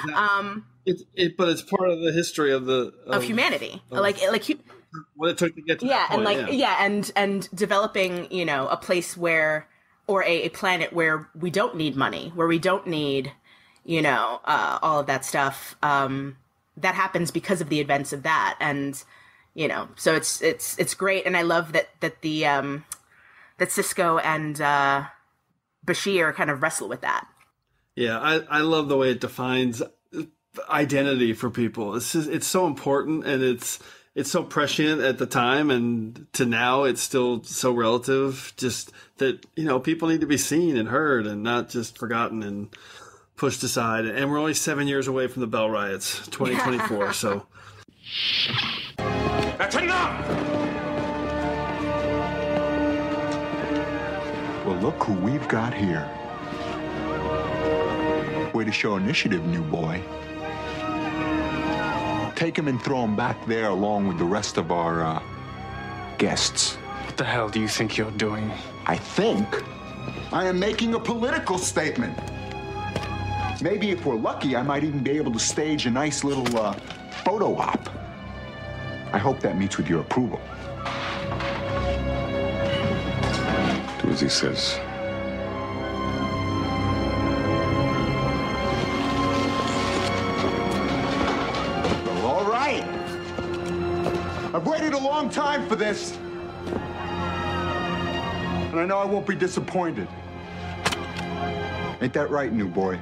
it's part of the history of humanity. What it took to get to that point. And developing, a place where, or a planet where we don't need money, where we don't need, all of that stuff. That happens because of the events of that, and so it's great, and I love that the that Cisco and Bashir kind of wrestle with that. Yeah, I love the way it defines identity for people. It's so important, and it's so prescient at the time, and to now it's still so relative. Just that people need to be seen and heard, and not just forgotten and pushed aside. And we're only 7 years away from the Bell riots, 2024. So that's enough. Well, look who we've got here. Way to show initiative, new boy. take him and throw him back there along with the rest of our guests. What the hell do you think you're doing? I think I am making a political statement. Maybe if we're lucky, I might even be able to stage a nice little photo op. I hope that meets with your approval. Do as he says. Well, all right. I've waited a long time for this. And I know I won't be disappointed. Ain't that right, new boy?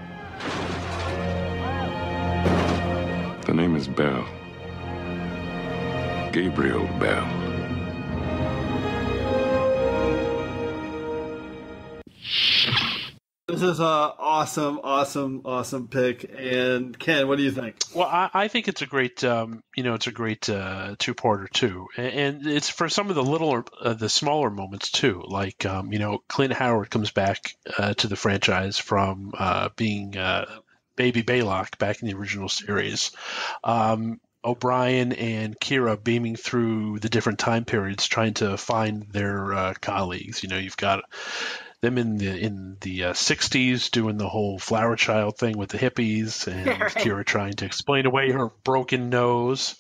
The name is Bell. Gabriel Bell. This is a awesome pick. And Ken, what do you think? Well, I think it's a great, two-parter too, and it's for some of the smaller moments too. Like, Clint Howard comes back to the franchise from being Baby Baylock back in the original series. O'Brien and Kira beaming through the different time periods, trying to find their colleagues. You've got them in the 60s doing the whole flower child thing with the hippies, and right. Kira trying to explain away her broken nose.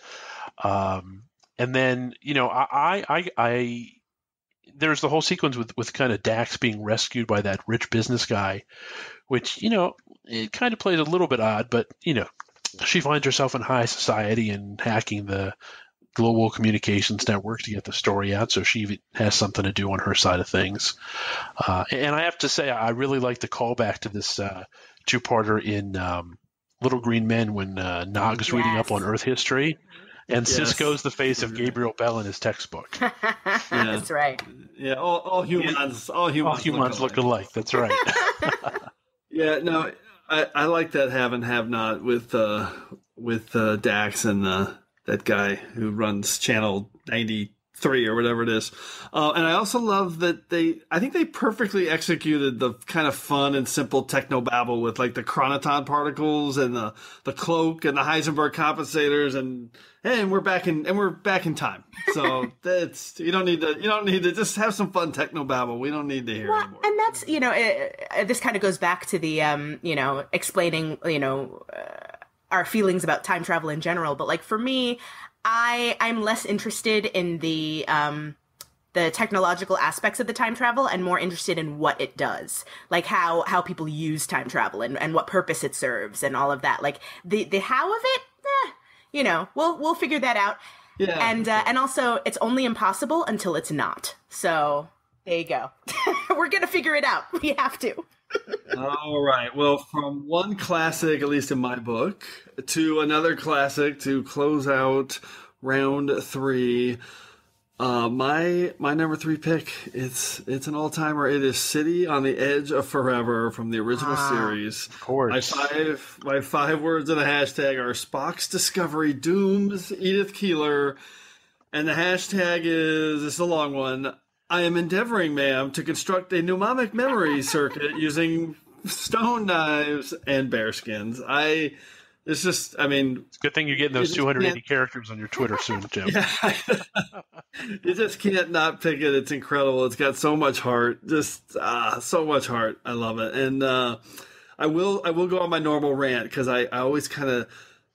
And then, I there's the whole sequence with kind of Dax being rescued by that rich business guy, which, it kind of plays a little bit odd, but, she finds herself in high society and hacking the global communications network to get the story out, so she has something to do on her side of things. And I have to say, I really like the callback to this two-parter in Little Green Men when Nog's reading up on Earth history, and Cisco's the face of Gabriel Bell in his textbook. That's right. Yeah, all humans look alike. That's right. Yeah, no, I like that have and have not with Dax and that guy who runs Channel 93 or whatever it is. And I also love that I think they perfectly executed the kind of fun and simple technobabble with like the chronoton particles and the cloak and the Heisenberg compensators and we're back in time. So that's you don't need to just have some fun technobabble. We don't need to hear anymore. And that's this kind of goes back to the explaining our feelings about time travel in general. But like for me, I'm less interested in the technological aspects of the time travel and more interested in what it does, like how people use time travel and what purpose it serves and all of that. Like the how of it, we'll figure that out. Yeah. And also it's only impossible until it's not. So there you go. We're gonna figure it out. We have to. All right. Well, from one classic, at least in my book, to another classic to close out round 3. My number 3 pick, it's an all-timer. It is City on the Edge of Forever from the original series. Of course. My 5 words in the hashtag are Spock's discovery dooms Edith Keeler, and the hashtag is, it's a long one, I am endeavoring, ma'am, to construct a mnemonic memory circuit using stone knives and bearskins. It's a good thing you're getting those 280 characters on your Twitter soon, Jim. Yeah. You just can't not pick it. It's incredible. It's got so much heart. Just so much heart. I love it. And I will go on my normal rant because I always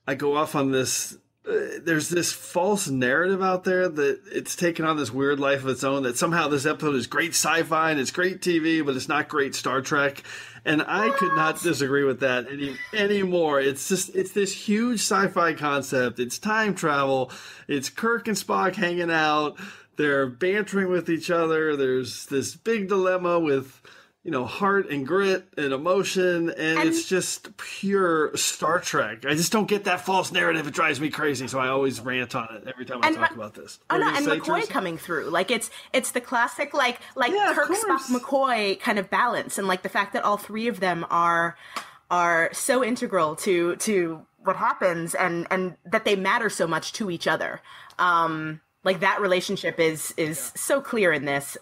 I go off on this. There's this false narrative out there that it's taken on this weird life of its own, that somehow this episode is great sci-fi and it's great TV, but it's not great Star Trek. And I could not disagree with that anymore. It's this huge sci-fi concept. It's time travel. It's Kirk and Spock hanging out. They're bantering with each other. There's this big dilemma with, heart and grit and emotion, and it's just pure Star Trek. I just don't get that false narrative. It drives me crazy, so I always rant on it every time I talk about this. And McCoy Teresa? Coming through, like it's the classic like Kirk, Spock, McCoy kind of balance, and like the fact that all 3 of them are so integral to what happens, and that they matter so much to each other. Like that relationship is so clear in this.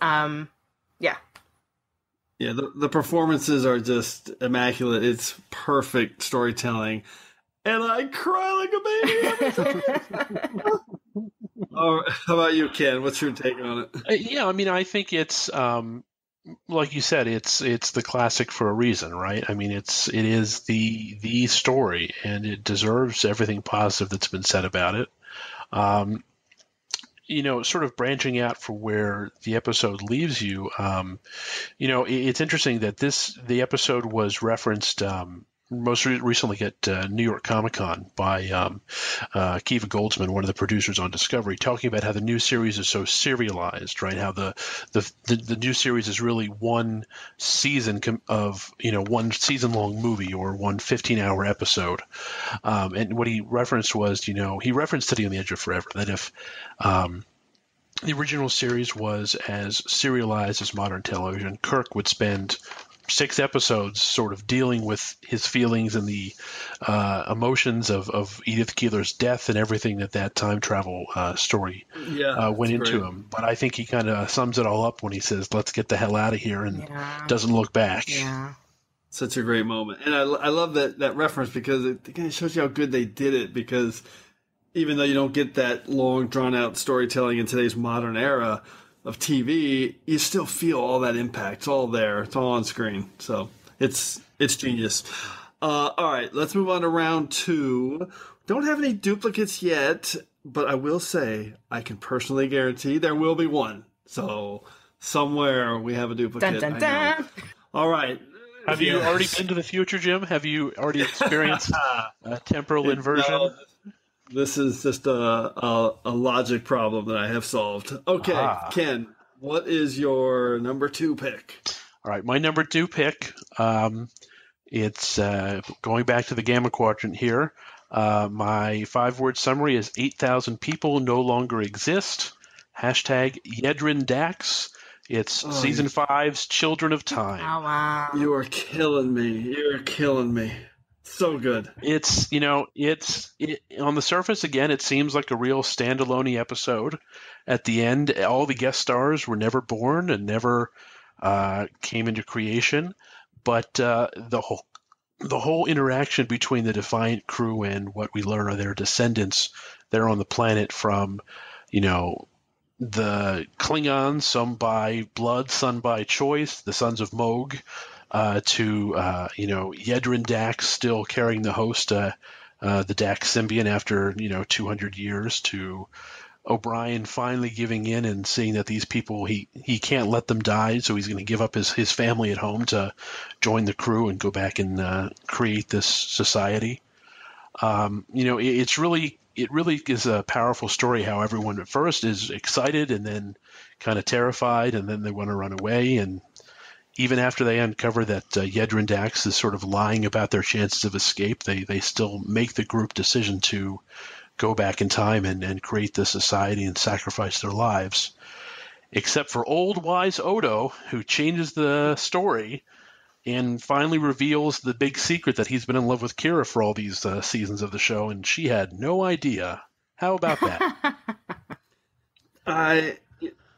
Yeah, the performances are just immaculate. It's perfect storytelling. and I cry like a baby every time. How about you, Ken? What's your take on it? Yeah, I mean, I think it's like you said, it's the classic for a reason, right? I mean, it is the story, and it deserves everything positive that's been said about it. Sort of branching out for where the episode leaves you. It's interesting that the episode was referenced most recently at New York Comic Con by Kiva Goldsman, one of the producers on Discovery, talking about how the new series is so serialized, right? How the new series is really one season of one season long movie or one 15-hour episode. And what he referenced was, he referenced City on the Edge of Forever, that if the original series was as serialized as modern television, Kirk would spend 6 episodes sort of dealing with his feelings and the emotions of Edith Keeler's death and everything that time travel story went into him. But I think he kind of sums it all up when he says, let's get the hell out of here, and doesn't look back. Yeah. Such a great moment. And I love that reference because it shows you how good they did it, because even though you don't get that long, drawn-out storytelling in today's modern era of TV, you still feel all that impact. It's all there. It's all on screen. So it's genius. All right, let's move on to round 2. Don't have any duplicates yet, but I will say I can personally guarantee there will be one. So somewhere we have a duplicate. Dun, dun, dun. All right. Have you already been to the future, Jim? Have you already experienced temporal inversion? No, this is just a logic problem that I have solved. Okay, Ken, what is your number 2 pick? All right, my number 2 pick, it's going back to the Gamma Quadrant here. My 5-word summary is 8,000 people no longer exist. Hashtag Yedrin Dax. It's season 5's Children of Time. Oh, wow. You are killing me. You're killing me. So good. It's on the surface, again, it seems like a real standalone episode. At the end, all the guest stars were never born and never came into creation. But the whole interaction between the Defiant crew and what we learn are their descendants there on the planet from, the Klingons, some by blood, some by choice, the sons of Moog, to Yedrin Dax still carrying the host, the Dax symbiont after 200 years, to O'Brien finally giving in and seeing that these people he can't let them die, so he's going to give up his family at home to join the crew and go back and create this society. It really is a powerful story how everyone at first is excited and then kind of terrified, and then they want to run away. And even after they uncover that Yedrin Dax is sort of lying about their chances of escape, they still make the group decision to go back in time and create this society and sacrifice their lives. Except for old wise Odo, who changes the story and finally reveals the big secret that he's been in love with Kira for all these seasons of the show, and she had no idea. How about that?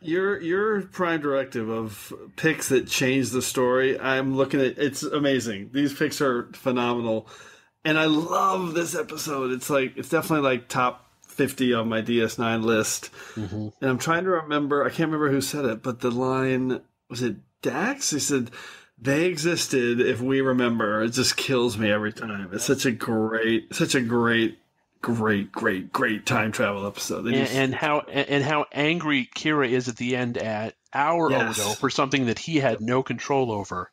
Your Prime Directive of picks that change the story, I'm looking at, it's amazing. These picks are phenomenal. And I love this episode. It's definitely like top 50 on my DS9 list. Mm-hmm. And I'm trying to remember, I can't remember who said it, but the line, was it Dax? He said, they existed if we remember. It just kills me every time. It's such a great time travel episode. And how angry Kira is at the end at our Odo for something that he had no control over.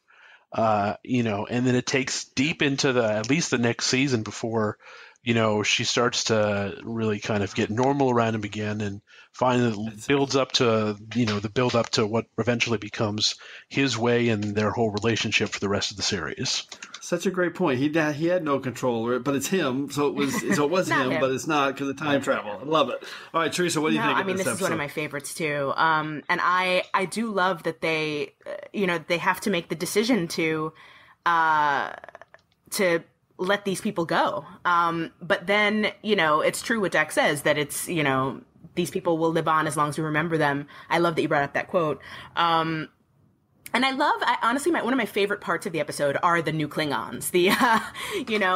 And then it takes deep into at least the next season before, she starts to really kind of get normal around him again, and finally builds up to, the build up to what eventually becomes his way and their whole relationship for the rest of the series. Such a great point. He had no control over it, but it's him. So it was him, but it's not because of time travel. I love it. All right, Teresa, what do you think of this episode? This is one of my favorites too. And I do love that they, they have to make the decision to let these people go. But then, it's true what Jack says, that it's, these people will live on as long as we remember them. I love that you brought up that quote. And I honestly, one of my favorite parts of the episode are the new Klingons. The,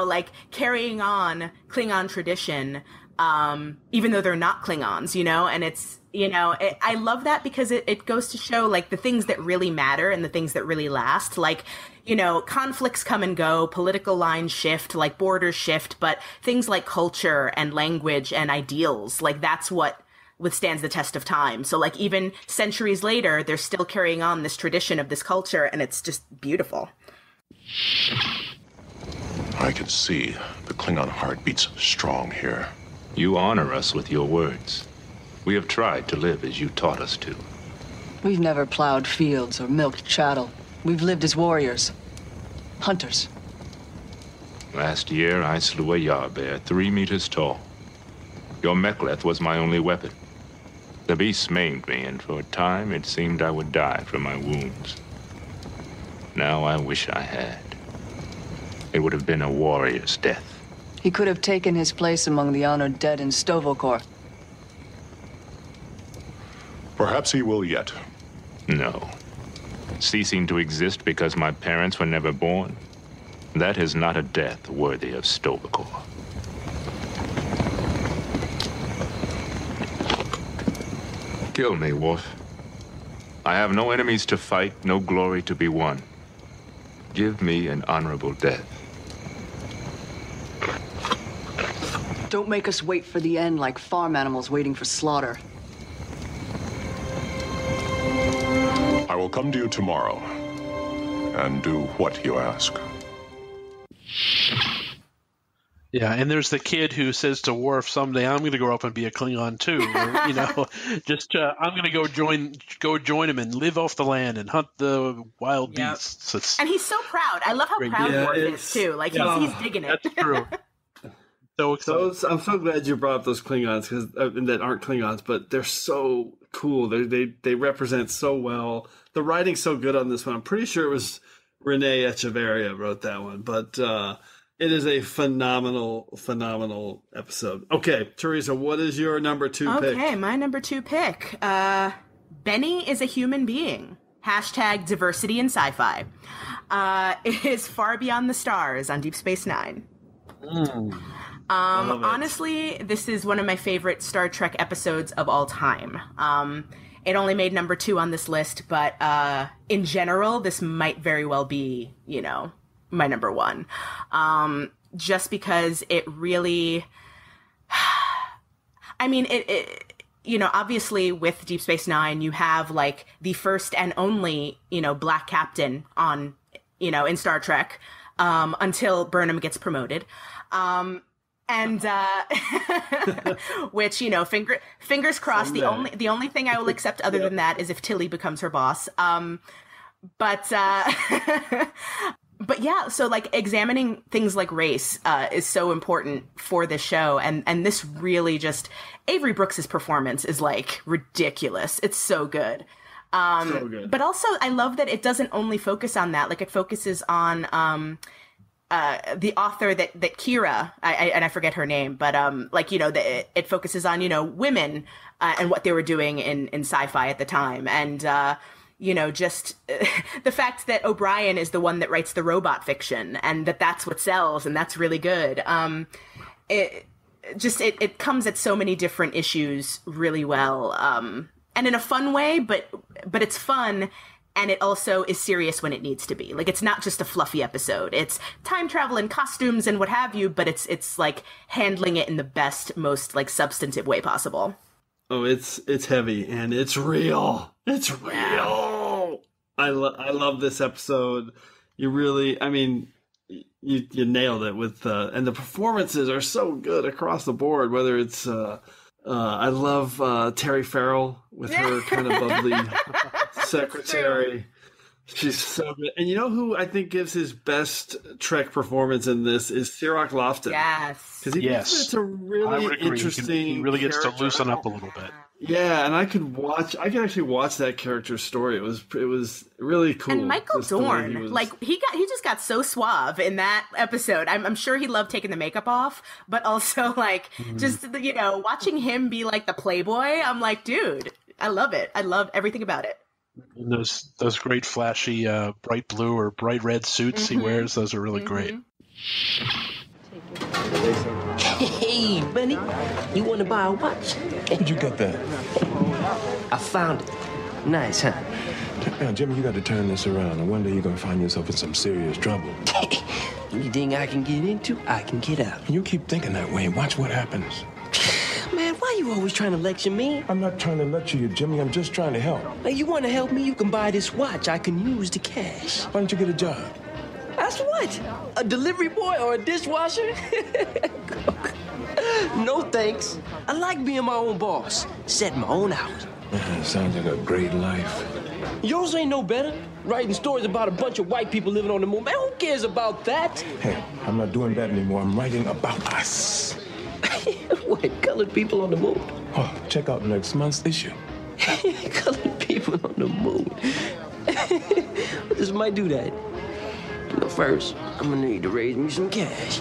like carrying on Klingon tradition, even though they're not Klingons, and it's, I love that because it goes to show like the things that really matter and the things that really last. Like, conflicts come and go, political lines shift, like borders shift, but things like culture and language and ideals, like that's what withstands the test of time. So like even centuries later, they're still carrying on this tradition of this culture, and it's just beautiful. I can see the Klingon heart beats strong here. You honor us with your words. We have tried to live as you taught us to. We've never plowed fields or milked cattle. We've lived as warriors. Hunters. Last year, I slew a yarbear 3 meters tall. Your mek'leth was my only weapon. The beast maimed me, and for a time it seemed I would die from my wounds. Now I wish I had. It would have been a warrior's death. He could have taken his place among the honored dead in TrekCore. Perhaps he will yet. No. Ceasing to exist because my parents were never born, that is not a death worthy of TrekCore. Kill me, Worf. I have no enemies to fight, no glory to be won. Give me an honorable death. Don't make us wait for the end like farm animals waiting for slaughter. I will come to you tomorrow and do what you ask. Yeah, and there's the kid who says to Worf, "Someday I'm going to grow up and be a Klingon too." Or, I'm going to go join him and live off the land and hunt the wild beasts. And he's so proud. I love how proud Worf is too. Like he's digging it. That's true. So I'm so glad you brought up those Klingons because that aren't Klingons, but they're so cool. They represent so well. The writing's so good on this one. I'm pretty sure it was Renee Echeverria wrote that one, but it is a phenomenal episode. Okay, Teresa, what is your number 2 pick? Okay, my number 2 pick. Benny is a human being. # diversity in sci-fi. It is Far Beyond the Stars on Deep Space Nine. Honestly, this is one of my favorite Star Trek episodes of all time. It only made number 2 on this list, but in general, this might very well be, my number 1. Just because it really, obviously with Deep Space Nine, you have like the first and only, black captain on, in Star Trek, until Burnham gets promoted. Which, fingers crossed. Someday. The only thing I will accept other than that is if Tilly becomes her boss. But yeah, so like examining things like race is so important for this show, and this really just Avery Brooks's performance is like ridiculous. It's so good. So good. But also I love that it doesn't only focus on that. Like it focuses on the author that Kira, I forget her name, but it focuses on women and what they were doing in sci-fi at the time, and just the fact that O'Brien is the one that writes the robot fiction, and that's what sells, and that's really good. It comes at so many different issues really well, and in a fun way, but it's fun. And it also is serious when it needs to be. Like, it's not just a fluffy episode. It's time travel and costumes and what have you, but it's like handling it in the best, most like substantive way possible. Oh, it's heavy and it's real. It's real. I love this episode. You really, you nailed it with and the performances are so good across the board. Whether it's I love Terry Farrell with her kind of bubbly secretary. She's so good. And you know who I think gives his best Trek performance in this is Cirroc Lofton. Yes. Because it's a really interesting He really gets character. to loosen up a little bit. Yeah, and I could actually watch that character's story. It was really cool. And Michael Dorn, he just got so suave in that episode. I'm sure he loved taking the makeup off, but also just watching him be like the playboy. I'm like, dude, I love it. I love everything about it. And those great flashy bright blue or bright red suits he wears, those are really great. Hey, Benny, you want to buy a watch? Where'd you get that? I found it. Nice, huh? Now, Jimmy, you got to turn this around, and one day you're going to find yourself in some serious trouble. Anything I can get into, I can get out. And you keep thinking that way, and watch what happens. Man, why you always trying to lecture me? I'm not trying to lecture you, Jimmy. I'm just trying to help. Now, you want to help me, you can buy this watch. I can use the cash. Why don't you get a job? That's what? A delivery boy or a dishwasher? No thanks. I like being my own boss, setting my own hours. Sounds like a great life. Yours ain't no better. Writing stories about a bunch of white people living on the moon. Man, who cares about that? Hey, I'm not doing that anymore. I'm writing about us. What, colored people on the moon? Oh, check out next month's issue. Colored people on the moon. This might do that. But first, I'm gonna need to raise me some cash.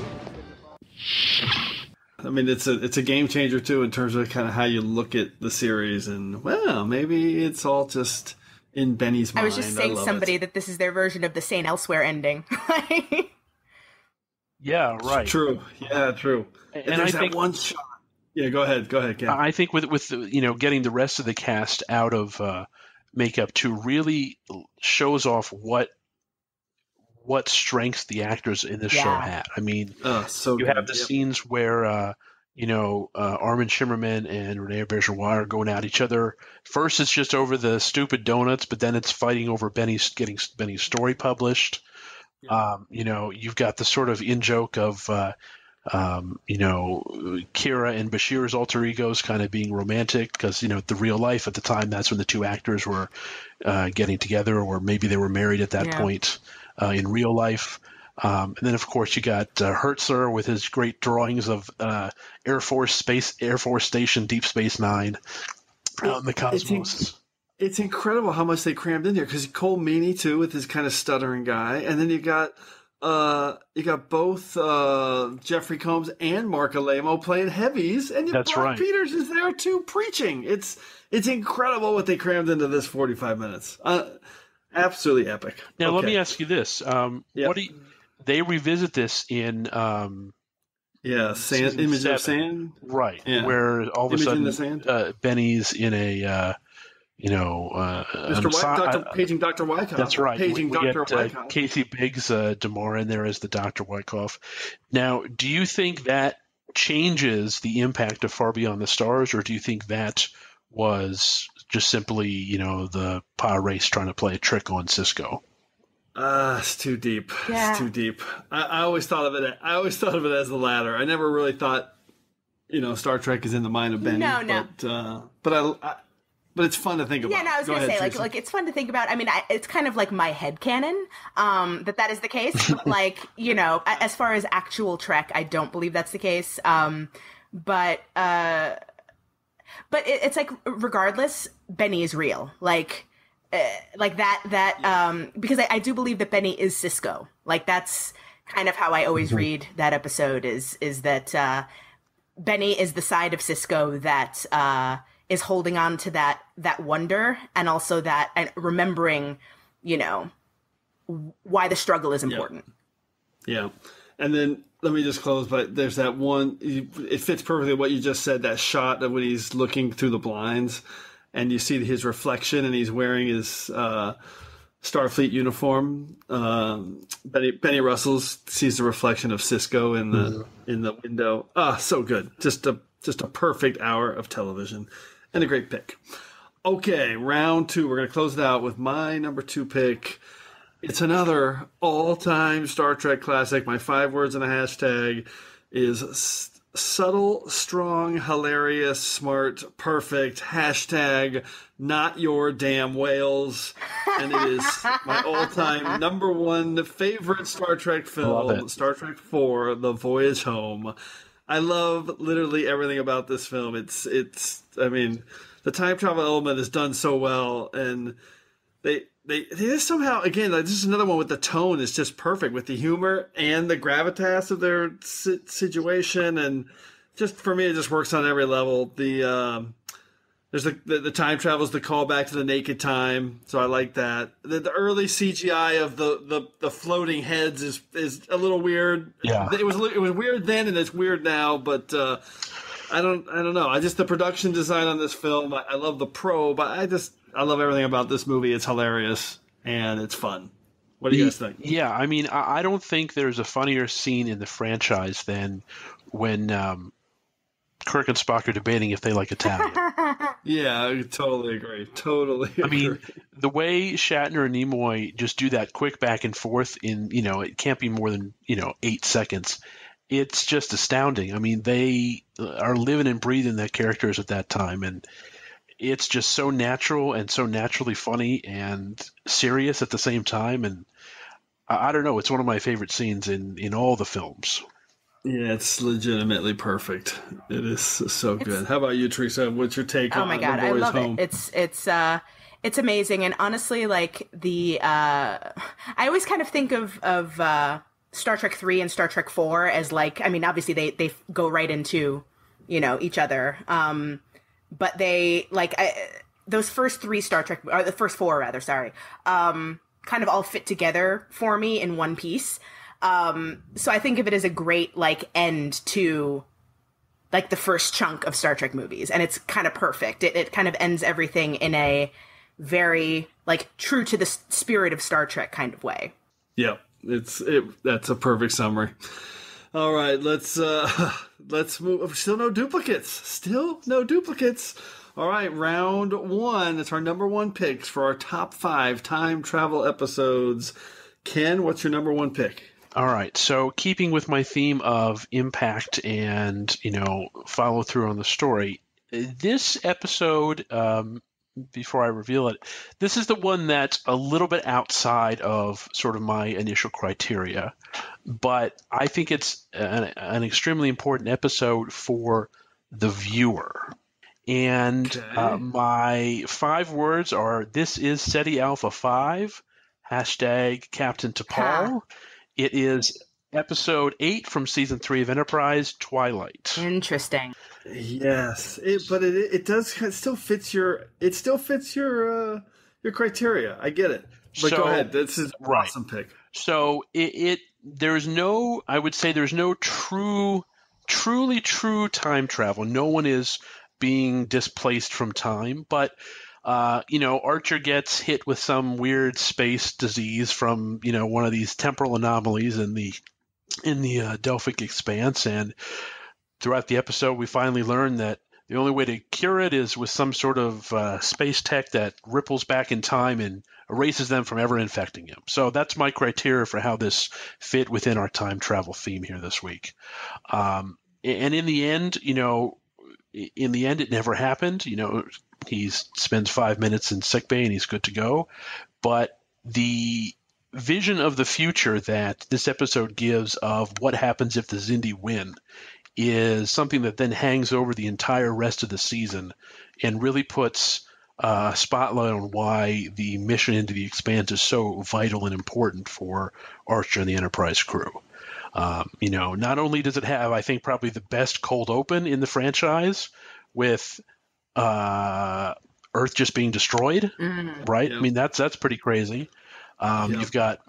I mean, it's a game changer too in terms of kind of how you look at the series, and well, maybe it's all just in Benny's mind. I was just saying somebody that this is their version of the Saint Elsewhere ending. Yeah, right. True. Yeah, true. And there's I think that one shot. Yeah, go ahead, Ken. I think with getting the rest of the cast out of makeup too really shows off what strengths the actors in this show had. I mean, you have the scenes where Armin Shimmerman and Renee Bergerois are going at each other. First, it's just over the stupid donuts, but then it's fighting over getting Benny's story published. You've got the sort of in-joke of Kira and Bashir's alter egos kind of being romantic because, the real life at the time, that's when the two actors were getting together, or maybe they were married at that point in real life. And then, of course, you got Hertzler with his great drawings of Air Force Station, Deep Space Nine, out in the cosmos. It's incredible how much they crammed in there, because Cole Meany too with his kind of stuttering guy, and then you got both Jeffrey Combs and Mark Alamo playing heavies, and Mark Peters is there too preaching. It's incredible what they crammed into this 45 minutes. Absolutely epic. Now let me ask you this: they revisit this in Sand, Image of Sand, right? Yeah. Where all of a sudden Benny's in a paging Dr. Wyckoff. That's right. Paging we Dr. get, Wyckoff. Casey Biggs Damore in there as the Dr. Wyckoff. Now, do you think that changes the impact of Far Beyond the Stars, or do you think that was just simply, the Pa race trying to play a trick on Cisco? It's too deep. Yeah. It's too deep. I always thought of it. as the latter. I never really thought, Star Trek is in the mind of Benny. No. But it's fun to think about. Yeah, no, I was going to say, like, it's fun to think about. I mean, it's kind of like my headcanon that is the case. But, as far as actual Trek, I don't believe that's the case. But it's like, regardless, Benny is real. Because I do believe that Benny is Cisco. Like, that's kind of how I always read that episode is that Benny is the side of Cisco that is holding on to that wonder, and also that, and remembering, why the struggle is important. Yeah. And then let me just close, but there's that one, it fits perfectly what you just said, that shot of when he's looking through the blinds and you see his reflection and he's wearing his Starfleet uniform. Benny Russell sees the reflection of Cisco in the window. So good. Just a perfect hour of television. And a great pick. Okay, round 2. We're going to close it out with my number 2 pick. It's another all-time Star Trek classic. My 5 words in a hashtag is subtle, strong, hilarious, smart, perfect. Hashtag not your damn whales. And it is my all-time number 1 favorite Star Trek film, Star Trek IV, The Voyage Home. I love literally everything about this film. I mean, the time travel element is done so well, and they just somehow, again, this is another one with the tone is just perfect with the humor and the gravitas of their situation, and just for me, it just works on every level. The There's the time travel is the callback to the naked time, so I like that. The early CGI of the floating heads is a little weird. Yeah, it was weird then, and it's weird now. But I don't know. The production design on this film. I love the probe. I love everything about this movie. It's hilarious and it's fun. What do you guys think? Yeah, I mean, I don't think there's a funnier scene in the franchise than when Kirk and Spock are debating if they like Italian. Yeah, I totally agree. I mean, the way Shatner and Nimoy just do that quick back and forth in, it can't be more than, 8 seconds. It's just astounding. I mean, they are living and breathing their characters at that time, and it's just so natural and so naturally funny and serious at the same time. And I don't know, it's one of my favorite scenes in all the films. Yeah, it's legitimately perfect. It is so good. How about you, Teresa? What's your take on Oh my God, I love Home? it. It's amazing. And honestly, like I always kind of think of Star Trek 3 and Star Trek 4 as obviously they go right into, each other. But they those first 3 Star Trek, or the first 4 rather, sorry, kind of all fit together for me in one piece. So I think of it as a great end to the first chunk of Star Trek movies, and it's kind of perfect. It kind of ends everything in a very true to the spirit of Star Trek kind of way. Yep, that's a perfect summary. All right, let's move. Still no duplicates. All right, round 1. It's our number 1 picks for our top 5 time travel episodes. Ken, what's your number 1 pick? All right, so keeping with my theme of impact and, follow through on the story, this episode, before I reveal it, this is the one that's a little bit outside of sort of my initial criteria, but I think it's an extremely important episode for the viewer. And my 5 words are, this is SETI Alpha 5, # Captain T'Pol. It is episode 8 from season 3 of Enterprise, Twilight. Interesting. Yes, it still fits your criteria. I get it. But go ahead. This is an awesome pick. So there's no truly true time travel. No one is being displaced from time, but Archer gets hit with some weird space disease from, one of these temporal anomalies in the Delphic expanse. And throughout the episode, we finally learn that the only way to cure it is with some sort of space tech that ripples back in time and erases them from ever infecting him. So that's my criteria for how this fit within our time travel theme here this week. And in the end, it never happened. He spends 5 minutes in sickbay and he's good to go. But the vision of the future that this episode gives of what happens if the Xindi win is something that then hangs over the entire rest of the season and really puts a spotlight on why the mission into the Expanse is so vital and important for Archer and the Enterprise crew. Not only does it have, I think, probably the best cold open in the franchise with Earth just being destroyed, right? Yep. I mean, that's pretty crazy. You've got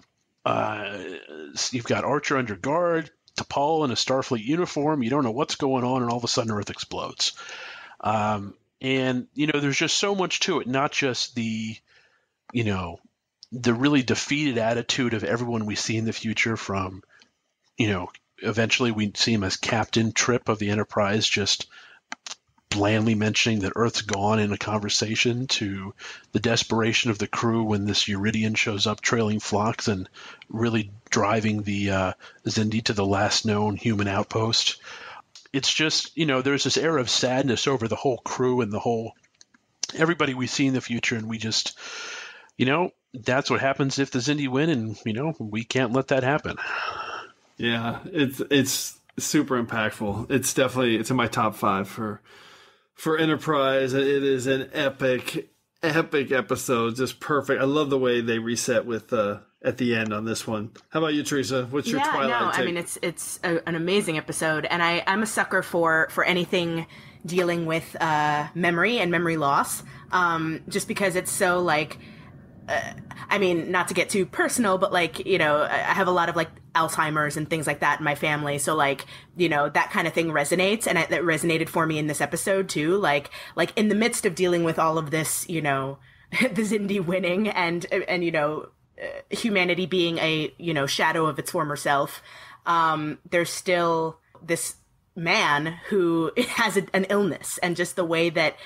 Archer under guard, T'Pol in a Starfleet uniform. You don't know what's going on, and all of a sudden Earth explodes. And there's just so much to it. Not just the really defeated attitude of everyone we see in the future. From eventually we see him as Captain Trip of the Enterprise, just blandly mentioning that Earth's gone in a conversation, to the desperation of the crew when this Uridian shows up trailing Phlox and really driving the Xindi to the last known human outpost. It's just, there's this air of sadness over the whole crew and everybody we see in the future, and we just, that's what happens if the Xindi win, and, we can't let that happen. Yeah, it's super impactful. It's in my top 5 for Enterprise. It is an epic episode, just perfect. I love the way they reset with at the end on this one. How about you, Teresa? What's your Twilight take? I mean, it's an amazing episode, and I'm a sucker for anything dealing with memory and memory loss, just because it's so, like, I mean, not to get too personal, but, like, you know, I have a lot of, like, Alzheimer's and things like that in my family, so, like, you know, that kind of thing resonates, and that resonated for me in this episode, too. Like, in the midst of dealing with all of this, you know, the Xindi winning and you know, humanity being a, you know, shadow of its former self, there's still this man who has an illness, and just the way that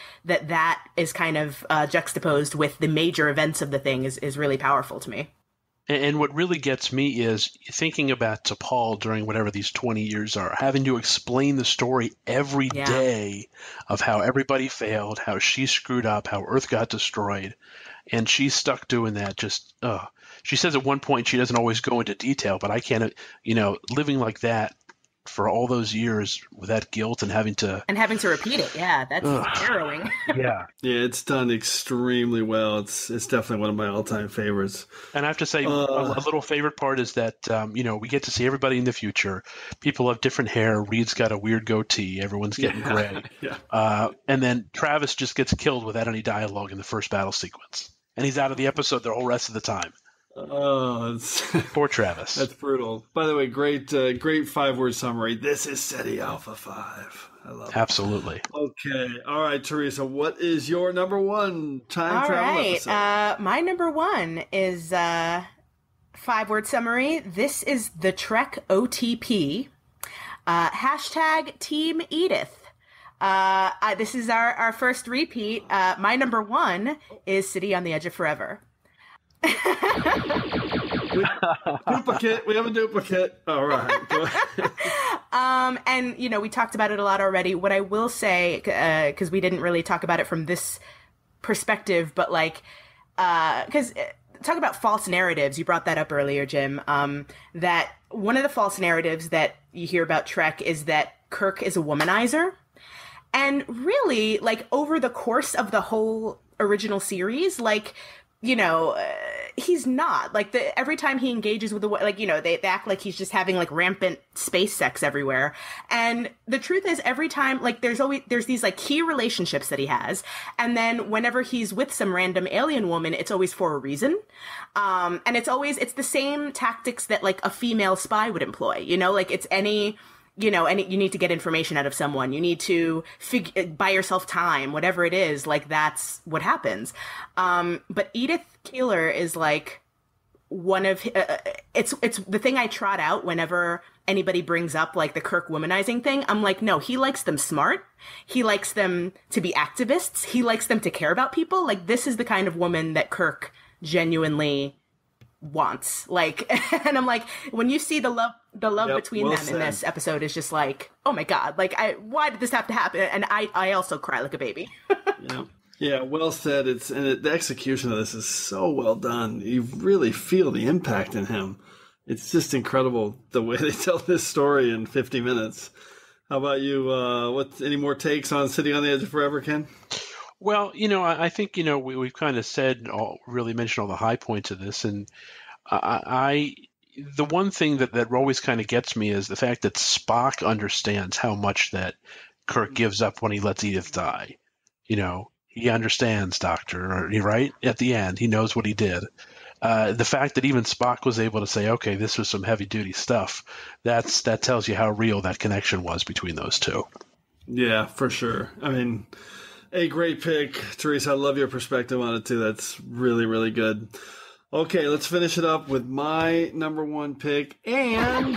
is kind of juxtaposed with the major events of the thing is really powerful to me. And what really gets me is thinking about T'Pol during whatever these 20 years are, having to explain the story every day of how everybody failed, how she screwed up, how Earth got destroyed, and she's stuck doing that. Just, she says at one point she doesn't always go into detail, but I can't, you know, living like that for all those years with that guilt and having to repeat it. Yeah, that's harrowing. Yeah, it's done extremely well. It's definitely one of my all-time favorites. And I have to say, a little favorite part is that you know, we get to see everybody in the future. People have different hair. Reed's got a weird goatee. Everyone's getting gray. And then Travis just gets killed without any dialogue in the first battle sequence, and he's out of the episode the whole rest of the time. Oh, poor Travis. That's brutal. By the way, great 5-word summary. This is SETI Alpha 5. I love it. Absolutely. Okay. All right, Teresa, what is your number one time travel episode? My number one is 5-word summary. This is the Trek OTP. Hashtag Team Edith. This is our first repeat. My number one is City on the Edge of Forever. Duplicate. We have a duplicate. All right. Go ahead. And you know, we talked about it a lot already. What I will say, because we didn't really talk about it from this perspective, but like, because talk about false narratives. You brought that up earlier, Jim. That one of the false narratives that you hear about Trek is that Kirk is a womanizer, and really, like, over the course of the whole original series, like, you know, he's not. Like, every time he engages with like, you know, they act like he's just having, like, rampant space sex everywhere. And the truth is, every time, like, there's these, like, key relationships that he has. And then whenever he's with some random alien woman, it's always for a reason. And it's the same tactics that, like, a female spy would employ, you know, like, it's you know, and you need to get information out of someone. You need to buy yourself time, whatever it is. Like, that's what happens. But Edith Keeler is like one of it's the thing I trot out whenever anybody brings up like the Kirk womanizing thing. I'm like, no, he likes them smart. He likes them to be activists. He likes them to care about people. Like, this is the kind of woman that Kirk genuinely wants. Like, and I'm like, when you see the love between them in this episode is just like, oh my god, like, why did this have to happen? And I also cry like a baby. Yeah, well said. The execution of this is so well done. You really feel the impact in him. It's just incredible the way they tell this story in 50 minutes. How about you? Any more takes on City on the Edge of Forever, Ken? Well, you know, I think, you know, we've kind of really mentioned all the high points of this, and the one thing that always kind of gets me is the fact that Spock understands how much that Kirk gives up when he lets Edith die. You know, he understands, Doctor, right? At the end, he knows what he did. The fact that even Spock was able to say, okay, this was some heavy-duty stuff, that tells you how real that connection was between those two. Yeah, for sure. I mean, a great pick. Teresa, I love your perspective on it, too. That's really, really good. Okay, let's finish it up with my number one pick. And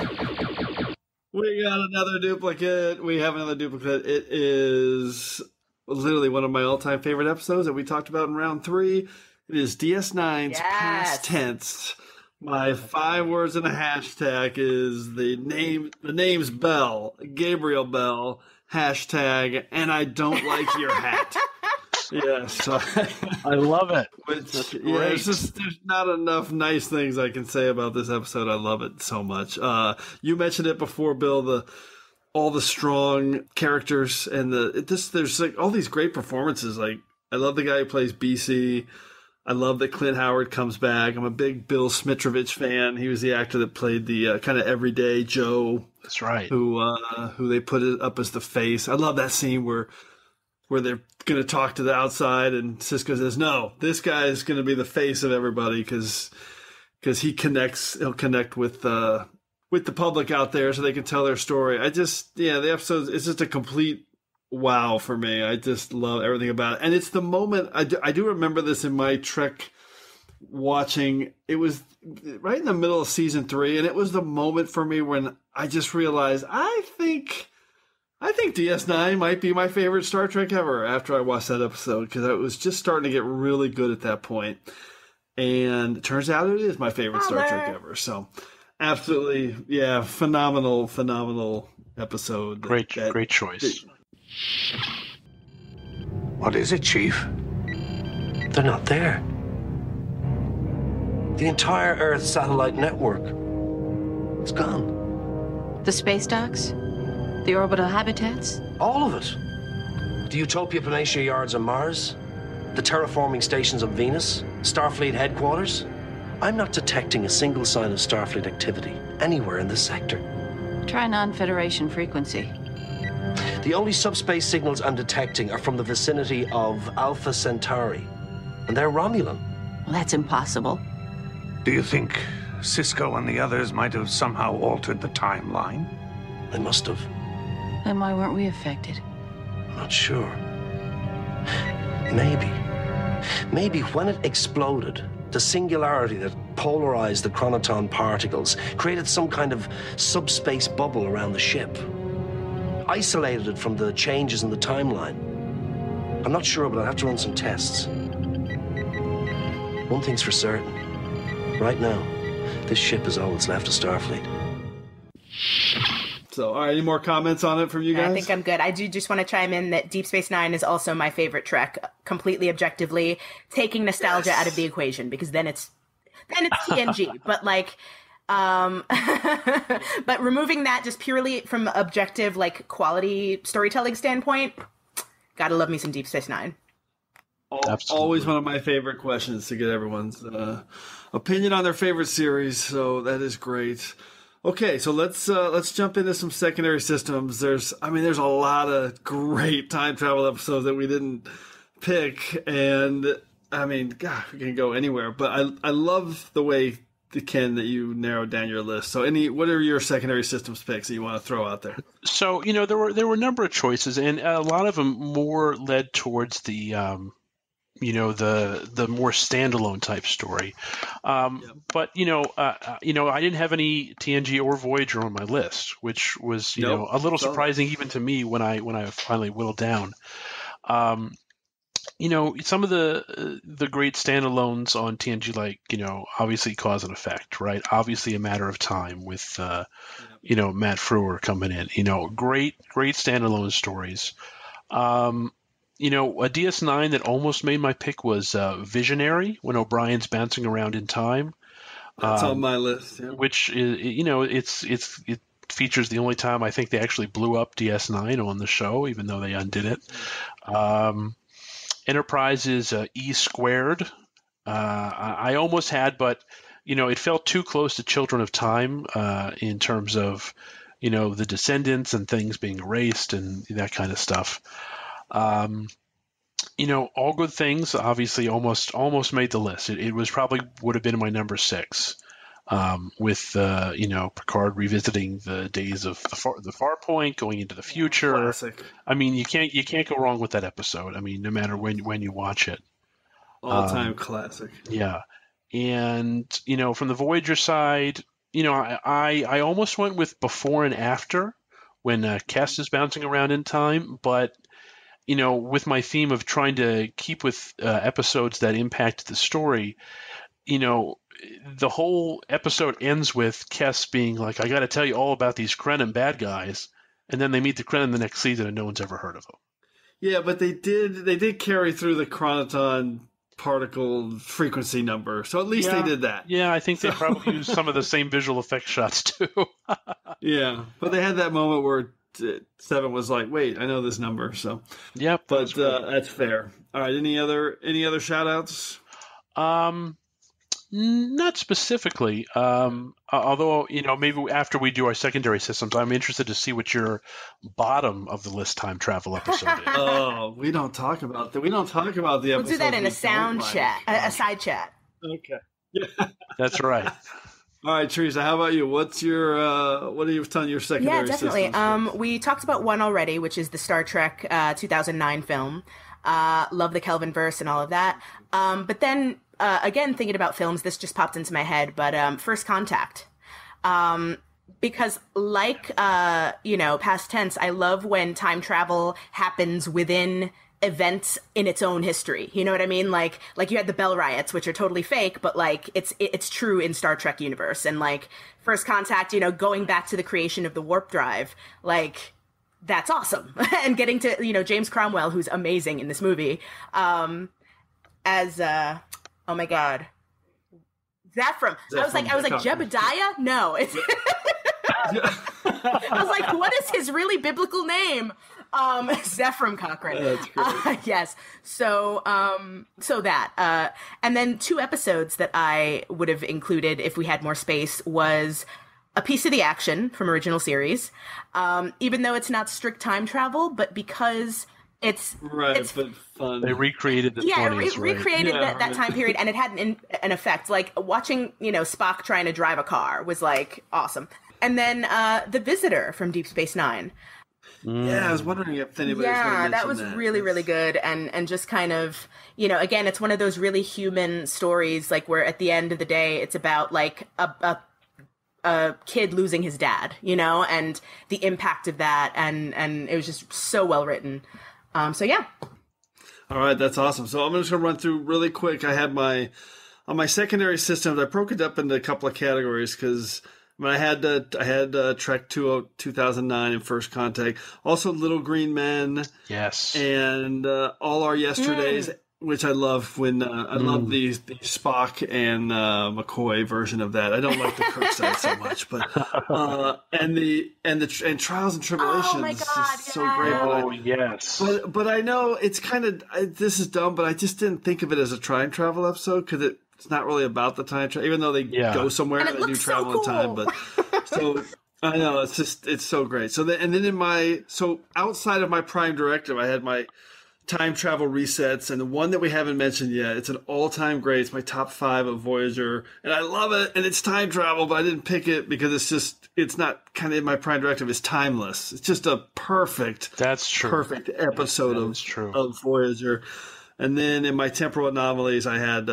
we got another duplicate. We have another duplicate. It is literally one of my all-time favorite episodes that we talked about in round 3. It is DS9's past tense. My 5 words and a hashtag is the name's Bell, Gabriel Bell, hashtag, and I don't like your hat. Yes. I love it. There's not enough nice things I can say about this episode. I love it so much. You mentioned it before, Bill, all the strong characters and there's like all these great performances. Like, I love the guy who plays BC. I love that Clint Howard comes back. I'm a big Bill Smitrovich fan. He was the actor that played the kind of everyday Joe. That's right. Who they put it up as the face. I love that scene where they're going to talk to the outside, and Sisko says, "No, this guy is going to be the face of everybody because he'll connect with the public out there, so they can tell their story." The episode is just a complete wow for me. I just love everything about it, and it's the moment I do remember this in my Trek watching. It was right in the middle of season 3, and it was the moment for me when I just realized I think DS9 might be my favorite Star Trek ever after I watched that episode, because I was just starting to get really good at that point. And it turns out it is my favorite Star Trek ever. So absolutely, yeah, phenomenal episode. Great choice. What is it, Chief? They're not there. The entire Earth satellite network, it's gone. The space docks? The orbital habitats? All of it. The Utopia Planitia yards on Mars, the terraforming stations on Venus, Starfleet headquarters. I'm not detecting a single sign of Starfleet activity anywhere in this sector. Try non-Federation frequency. The only subspace signals I'm detecting are from the vicinity of Alpha Centauri, and they're Romulan. Well, that's impossible. Do you think Sisko and the others might have somehow altered the timeline? They must have. Then why weren't we affected? I'm not sure. Maybe when it exploded, the singularity that polarized the chronoton particles created some kind of subspace bubble around the ship, isolated it from the changes in the timeline. I'm not sure, but I'll have to run some tests. One thing's for certain. Right now, this ship is all that's left of Starfleet. So, all right, any more comments on it from you guys? I think I'm good. I do just want to chime in that Deep Space Nine is also my favorite Trek, completely objectively, taking nostalgia out of the equation, because then it's TNG. But but removing that just purely from objective, quality storytelling standpoint, gotta love me some Deep Space Nine. Always one of my favorite questions to get everyone's opinion on their favorite series. So that is great. Okay, so let's jump into some secondary systems. There's a lot of great time travel episodes that we didn't pick, and God, we can go anywhere. But I love the way, Ken, that you narrowed down your list. So, what are your secondary systems picks that you want to throw out there? So, there were a number of choices, and a lot of them more led towards the the more standalone type story. But I didn't have any TNG or Voyager on my list, which was a little surprising even to me when I finally whittled down. Some of the great standalones on TNG, obviously Cause and Effect, right? Obviously A Matter of Time with Matt Frewer coming in. Great standalone stories. A DS9 that almost made my pick was Visionary, when O'Brien's bouncing around in time. That's on my list. Yeah. Which is, it features the only time I think they actually blew up DS9 on the show, even though they undid it. Enterprise is E Squared. I almost had, but it felt too close to Children of Time in terms of the descendants and things being erased and that kind of stuff. All Good Things obviously almost made the list. It was would have been my number 6, with Picard revisiting the days of the Far Point, going into the future. Classic. You can't go wrong with that episode. No matter when you watch it. All-time classic. Yeah, and from the Voyager side, I almost went with Before and After, when Kes is bouncing around in time, but with my theme of trying to keep with episodes that impact the story, the whole episode ends with Kes being like, I got to tell you all about these Krenim bad guys, and then they meet the Krenim the next season and no one's ever heard of them. Yeah, but they did carry through the chronoton particle frequency number, so at least they did that. Yeah, I think they probably used some of the same visual effects shots too. Yeah, but they had that moment where Seven was like, wait, I know this number. So yep, but that's fair. All right, any other shout outs? Not specifically. Although, maybe after we do our secondary systems, I'm interested to see what your bottom of the list time travel episode is. Oh, we don't talk about that. We don't talk about the episode. We'll do that in a sound chat, a side chat. Okay. Yeah. That's right. All right, Teresa, how about you? What's your what are you telling your secondary definitely. systems? We talked about one already, which is the Star Trek 2009 film. Love the Kelvin verse and all of that. But then again, thinking about films, this just popped into my head. But First Contact, because like past tense, I love when time travel happens within events in its own history. You know what I mean? Like you had the Bell riots, which are totally fake, but like it's true in Star Trek universe. And like First Contact, going back to the creation of the warp drive, like that's awesome. And getting to James Cromwell, who's amazing in this movie, as oh my god, Zephram. I was like Jebediah? No, it's I was like, what is his really biblical name? Zephram Cochrane. That's great. Yes. So that, and then 2 episodes that I would have included if we had more space was A Piece of the Action from original series. Even though it's not strict time travel, but because it's but fun. They recreated the 20s, recreated right? that time period, and it had an effect. Like watching, Spock trying to drive a car was like awesome. And then The Visitor from Deep Space Nine. Yeah, I was wondering if anybody was going to mention that was really, really good. And just kind of, again, it's one of those really human stories, like where at the end of the day, it's about like a kid losing his dad, and the impact of that. And it was just so well written. So yeah. All right, that's awesome. So I'm just going to run through really quick. I had on my secondary systems, I broke it up into a couple of categories because I had Trek 2009 and First Contact, also Little Green Men, yes, and All Our Yesterdays, which I love. When I love the Spock and McCoy version of that. I don't like the Kirk side so much, but and Trials and Tribulations. Oh my God, is so great. Yes, but I know it's kind of this is dumb, but I just didn't think of it as a time travel episode because it's not really about the time travel, even though they go somewhere and they do travel in time. But so I know it's so great. So then outside of my Prime Directive, I had my time travel resets, and the one that we haven't mentioned yet, it's an all-time great. It's my top 5 of Voyager, and I love it. And it's time travel, but I didn't pick it because it's not kind of in my Prime Directive. It's timeless. It's just a perfect episode of Voyager. And then in my temporal anomalies, I had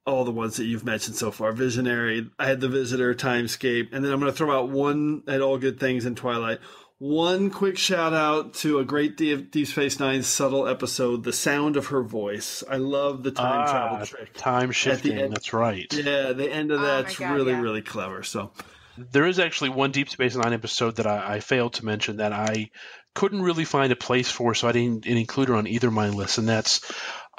all the ones that you've mentioned so far. Visionary, I had The Visitor, Timescape, and then I'm going to throw out one at All Good Things in Twilight. One quick shout out to a great Deep Space Nine subtle episode, The Sound of Her Voice. I love the time travel trick. Time shifting, that's right. Yeah, the end of that's really clever. So there is actually one Deep Space Nine episode that I failed to mention that I couldn't really find a place for, so I didn't include her on either of my lists, and that's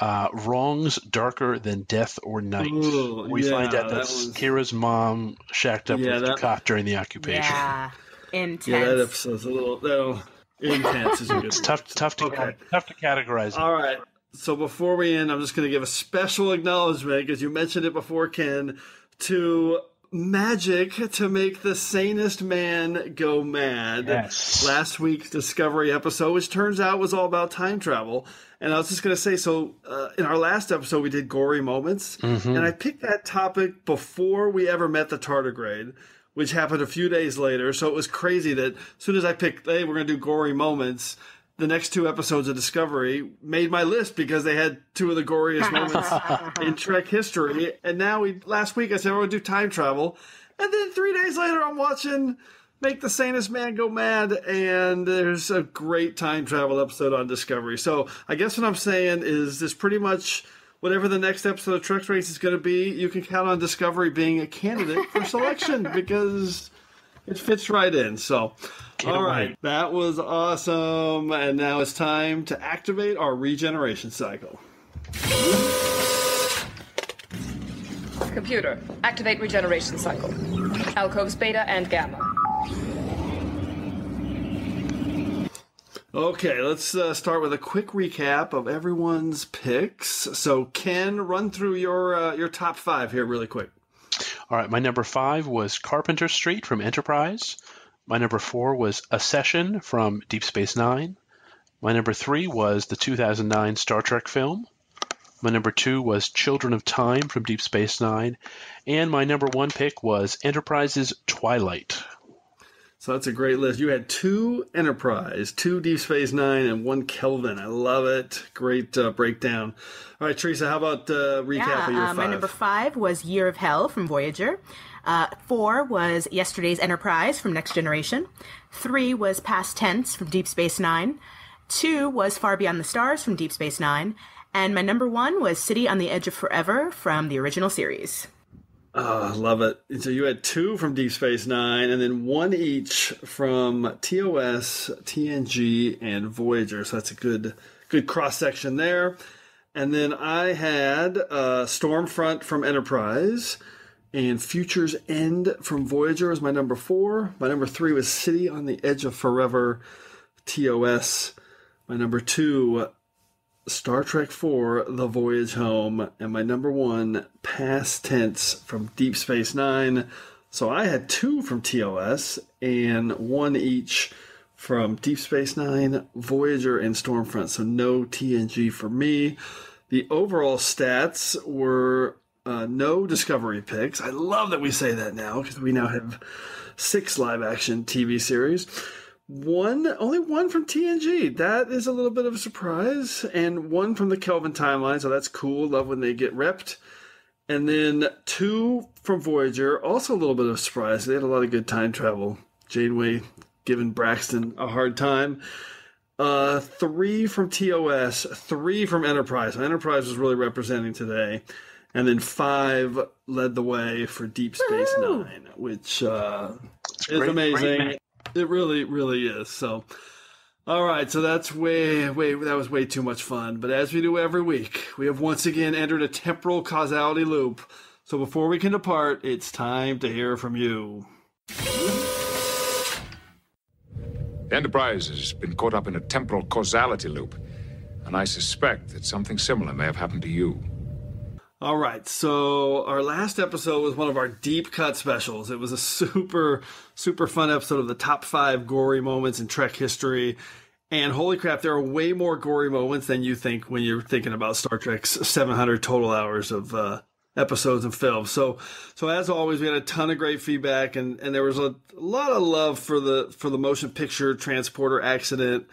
Wrongs Darker Than Death or Night. Ooh, we find out that's Kira's mom shacked up with Dukat during the occupation. Yeah, intense. Yeah, that episode's a little intense. Is a good it's tough to categorize. All right. So before we end, I'm just going to give a special acknowledgement, because you mentioned it before, Ken, to Magic to make the sanest man go mad. Yes. Last week's Discovery episode, which turns out was all about time travel. And I was just going to say, so in our last episode, we did gory moments. Mm-hmm. And I picked that topic before we ever met the tardigrade, which happened a few days later. So it was crazy that as soon as I picked, hey, we're going to do gory moments, the next 2 episodes of Discovery made my list because they had 2 of the goriest moments in Trek history. And now last week I said we're going to do time travel. And then 3 days later I'm watching Make the Sanest Man Go Mad, and there's a great time travel episode on Discovery. So I guess what I'm saying is this pretty much, whatever the next episode of TrekRanks is going to be, you can count on Discovery being a candidate for selection because it fits right in. So, all right, that was awesome. And now it's time to activate our regeneration cycle. Computer, activate regeneration cycle. Alcoves beta and gamma. Okay, let's start with a quick recap of everyone's picks. So, Ken, run through your top 5 here really quick. All right, my number 5 was Carpenter Street from Enterprise. My number 4 was A Session from Deep Space Nine. My number 3 was the 2009 Star Trek film. My number 2 was Children of Time from Deep Space Nine. And my number 1 pick was Enterprise's Twilight. So that's a great list. You had 2 Enterprise, 2 Deep Space Nine, and 1 Kelvin. I love it. Great breakdown. All right, Teresa, how about recap of your 5? My number 5 was Year of Hell from Voyager. 4 was Yesterday's Enterprise from Next Generation. 3 was Past Tense from Deep Space Nine. 2 was Far Beyond the Stars from Deep Space Nine. And my number 1 was City on the Edge of Forever from the original series. Oh, I love it. So you had 2 from Deep Space Nine, and then 1 each from TOS, TNG, and Voyager. So that's a good cross-section there. And then I had Stormfront from Enterprise, and Future's End from Voyager was my number 4. My number 3 was City on the Edge of Forever, TOS. My number 2, Star Trek IV, The Voyage Home, and my number 1, Past Tense from Deep Space Nine. So I had 2 from TOS and 1 each from Deep Space Nine, Voyager, and Stormfront. So no TNG for me. The overall stats were no Discovery picks. I love that we say that now because we now have 6 live-action TV series. Only one from TNG. That is a little bit of a surprise. And 1 from the Kelvin timeline, so that's cool. Love when they get repped. And then 2 from Voyager, also a little bit of a surprise. They had a lot of good time travel. Janeway giving Braxton a hard time. 3 from TOS, 3 from Enterprise. So Enterprise was really representing today. And then 5 led the way for Deep Space Nine, which is amazing. Great. It really, really is. So, all right. So that's that was way too much fun. But as we do every week, we have once again entered a temporal causality loop. So before we can depart, it's time to hear from you. The Enterprise has been caught up in a temporal causality loop, and I suspect that something similar may have happened to you. All right, so our last episode was one of our deep cut specials. It was a super, super fun episode of the top 5 gory moments in Trek history. And holy crap, there are way more gory moments than you think when you're thinking about Star Trek's 700 total hours of episodes and films. So as always, we had a ton of great feedback, and there was a lot of love for the motion picture transporter accident,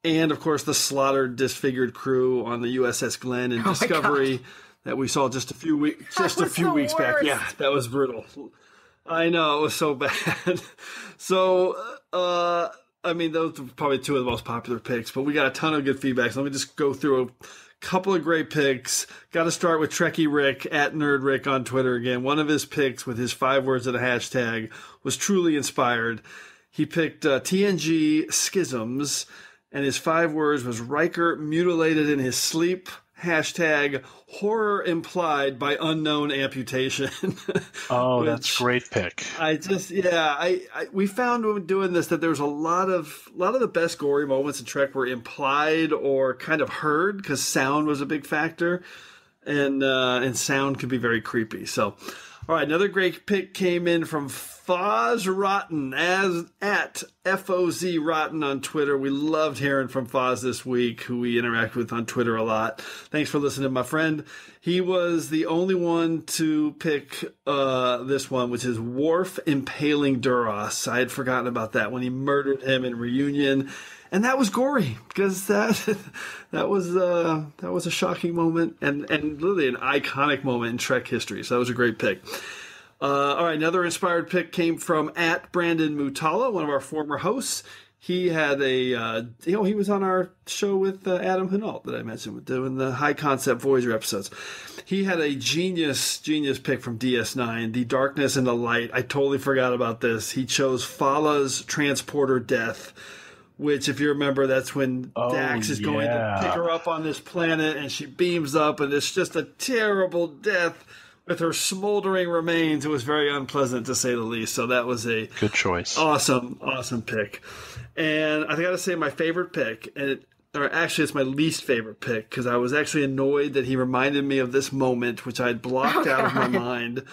and of course the slaughtered, disfigured crew on the USS Glenn and Discovery. That we saw just a few weeks back. Yeah, that was brutal. I know, it was so bad. So, I mean, those were probably 2 of the most popular picks, but we got a ton of good feedback. So let me just go through a couple of great picks. Got to start with Trekkie Rick at Nerd Rick on Twitter again. One of his picks with his 5 words and a hashtag was truly inspired. He picked TNG Schisms, and his 5 words was Riker mutilated in his sleep. Hashtag horror implied by unknown amputation. Oh, that's a great pick. We found when doing this that there was a lot of the best gory moments in Trek were implied or kind of heard because sound was a big factor, and sound could be very creepy. So, all right, another great pick came in from Foz Rotten at FOZ Rotten on Twitter. We loved hearing from Foz this week, who we interact with on Twitter a lot. Thanks for listening, my friend. He was the only one to pick this one, which is Worf impaling Duras. I had forgotten about that when he murdered him in Reunion. And that was gory because that was a shocking moment and literally an iconic moment in Trek history. So that was a great pick. All right, another inspired pick came from at Brandon Mutala, one of our former hosts. He had he was on our show with Adam Hunault that I mentioned, doing the high concept Voyager episodes. He had a genius pick from DS9, The Darkness and the Light. I totally forgot about this. He chose Fala's transporter death, which, if you remember, that's when Dax is going to pick her up on this planet, and she beams up, and it's just a terrible death with her smoldering remains, it was very unpleasant to say the least. So that was a good choice. Awesome pick. And I got to say my favorite pick, or actually it's my least favorite pick, because I was actually annoyed that he reminded me of this moment, which I had blocked out of my mind. It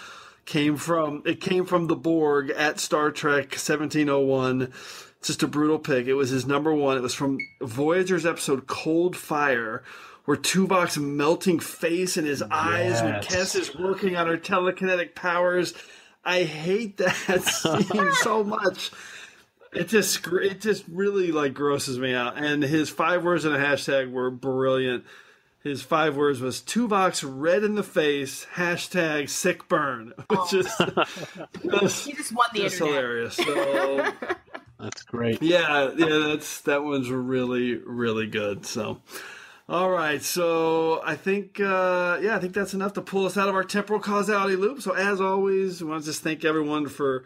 came from the Borg at Star Trek 1701. Just a brutal pick. It was his number one. It was from Voyager's episode Cold Fire, where Tuvok's melting face and his eyes when Kes is working on her telekinetic powers. I hate that scene so much. It just really like grosses me out. And his 5 words in a hashtag were brilliant. His 5 words was Tuvok's red in the face, hashtag sick burn, which is he just won the internet. Hilarious. So that's great. Yeah, that one's really, really good. So. All right, so I think that's enough to pull us out of our temporal causality loop. So as always, we want to just thank everyone for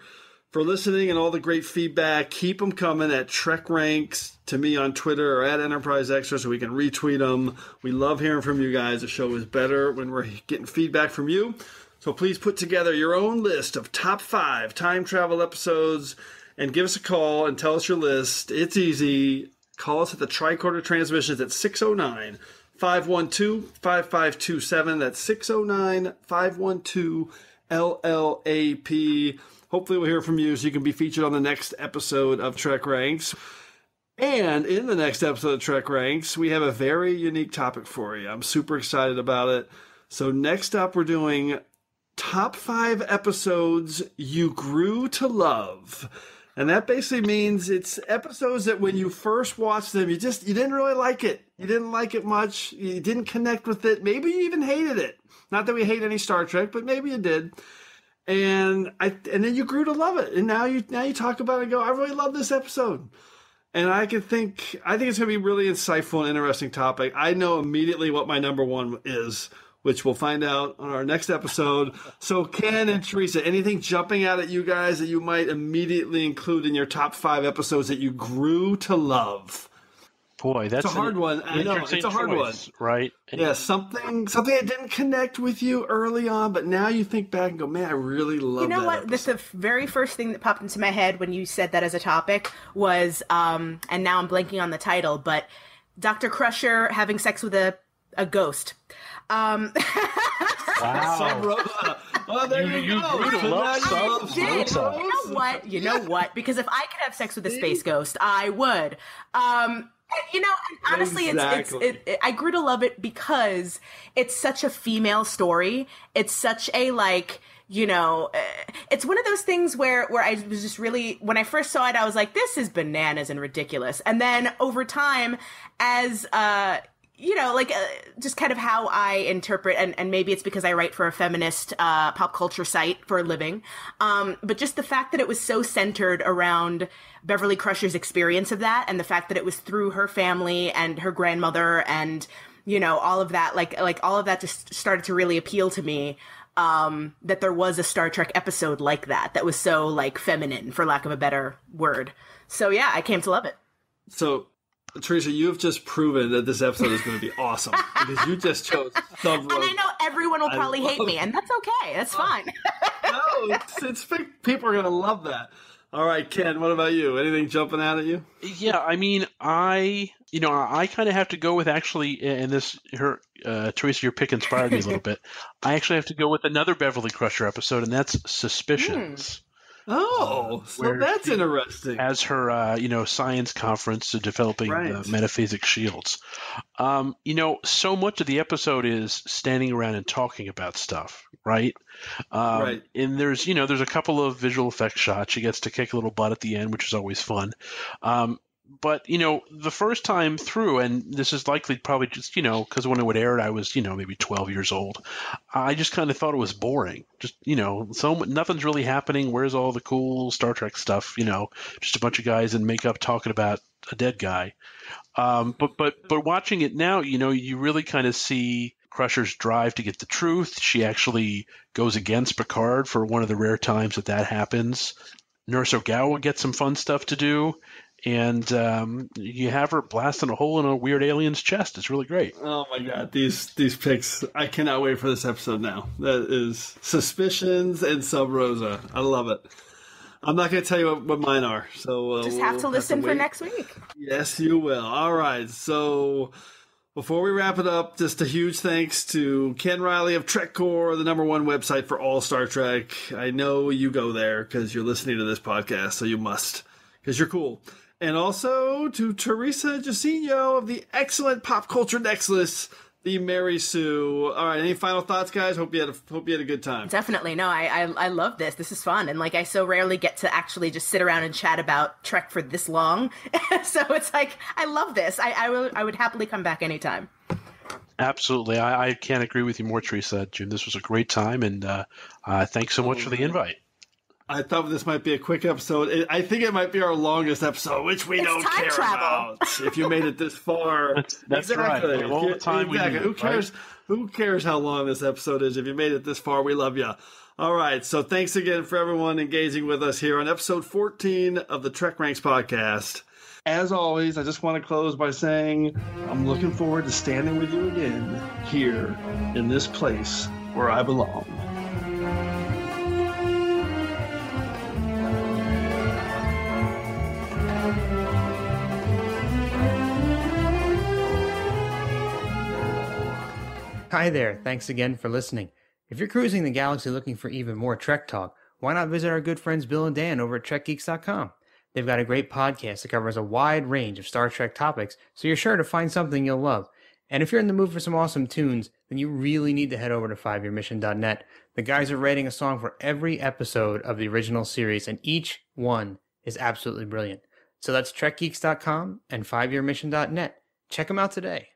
listening and all the great feedback. Keep them coming at TrekRanks to me on Twitter or at Enterprise Extra so we can retweet them. We love hearing from you guys. The show is better when we're getting feedback from you. So please put together your own list of top 5 time travel episodes and give us a call and tell us your list. It's easy. Call us at the Tricorder Transmissions at 609-512-5527. That's 609-512-LLAP. Hopefully we'll hear from you so you can be featured on the next episode of Trek Ranks. And in the next episode of Trek Ranks, we have a very unique topic for you. I'm super excited about it. So next up, we're doing top 5 episodes you grew to love. And that basically means it's episodes that when you first watched them, you didn't really like it. You didn't like it much. You didn't connect with it. Maybe you even hated it. Not that we hate any Star Trek, but maybe you did. And then you grew to love it. And now you talk about it and go, I really love this episode. And I think it's going to be a really insightful and interesting topic. I know immediately what my number one is, which we'll find out on our next episode. So Ken and Teresa, anything jumping out at you guys that you might immediately include in your top 5 episodes that you grew to love? Boy, that's a hard one. I know, it's a hard one. Right? Yeah, something that didn't connect with you early on, but now you think back and go, man, I really love that. You know what? The very first thing that popped into my head when you said that as a topic was, and now I'm blanking on the title, but Dr. Crusher having sex with a ghost. Wow. Oh, there you go. You know what? Because if I could have sex with a space ghost, I would. Honestly, exactly. I grew to love it because it's such a female story. It's such a it's one of those things where I was just really, when I first saw it, I was like, this is bananas and ridiculous. And then over time, as just kind of how I interpret, and maybe it's because I write for a feminist pop culture site for a living, but just the fact that it was so centered around Beverly Crusher's experience of that, and the fact that it was through her family and her grandmother, and all of that, like all of that just started to really appeal to me. That there was a Star Trek episode like that was so feminine, for lack of a better word. So yeah, I came to love it. So Teresa, you have just proven that this episode is going to be awesome because you just chose some. And I know everyone will probably hate me, and that's okay. That's fine. No, it's people are going to love that. All right, Ken, what about you? Anything jumping out at you? Yeah, I mean, I kind of have to go with actually, and Teresa, your pick inspired me a little bit. I actually have to go with another Beverly Crusher episode, and that's Suspicions. Oh, so that's interesting. As her, science conference to developing metaphasic shields. So much of the episode is standing around and talking about stuff, right? Right. And there's a couple of visual effects shots. She gets to kick a little butt at the end, which is always fun. But, the first time through, and this is likely probably just, because when it would air, I was, maybe 12 years old. I just kind of thought it was boring. Just, so nothing's really happening. Where's all the cool Star Trek stuff? Just a bunch of guys in makeup talking about a dead guy. But watching it now, you really kind of see Crusher's drive to get the truth. She actually goes against Picard for one of the rare times that happens. Nurse Ogawa gets some fun stuff to do. and you have her blasting a hole in a weird alien's chest. It's really great. Oh my god, these picks! I cannot wait for this episode now. That is Suspicions and Sub Rosa. I love it. I'm not going to tell you what mine are, so just have to listen for next week. Yes, you will. All right, so before we wrap it up, just a huge thanks to Ken Reilly of TrekCore, the #1 website for all Star Trek. I know you go there because you're listening to this podcast, so you must, because you're cool. And also to Teresa Jusino of the excellent Pop Culture Nexus, the Mary Sue. All right, any final thoughts, guys? Hope you had a good time. Definitely. No, I love this. This is fun. And like, I so rarely get to actually just sit around and chat about Trek for this long. So it's like, I love this. I would happily come back anytime. Absolutely. I can't agree with you more, Teresa. Jim, this was a great time, and thanks so much for the invite. I thought this might be a quick episode. I think it might be our longest episode, which we don't care about. If you made it this far, that's exactly. right. All the time we need. Who cares? Right? Who cares how long this episode is? If you made it this far, we love you. All right. So thanks again for everyone engaging with us here on episode 14 of the TrekRanks Podcast. As always, I just want to close by saying I'm looking forward to standing with you again here in this place where I belong. Hi there, thanks again for listening. If you're cruising the galaxy looking for even more Trek talk, why not visit our good friends Bill and Dan over at TrekGeeks.com? They've got a great podcast that covers a wide range of Star Trek topics, so you're sure to find something you'll love. And if you're in the mood for some awesome tunes, then you really need to head over to 5yearmission.net. The guys are writing a song for every episode of the original series, and each one is absolutely brilliant. So that's TrekGeeks.com and 5yearmission.net. Check them out today.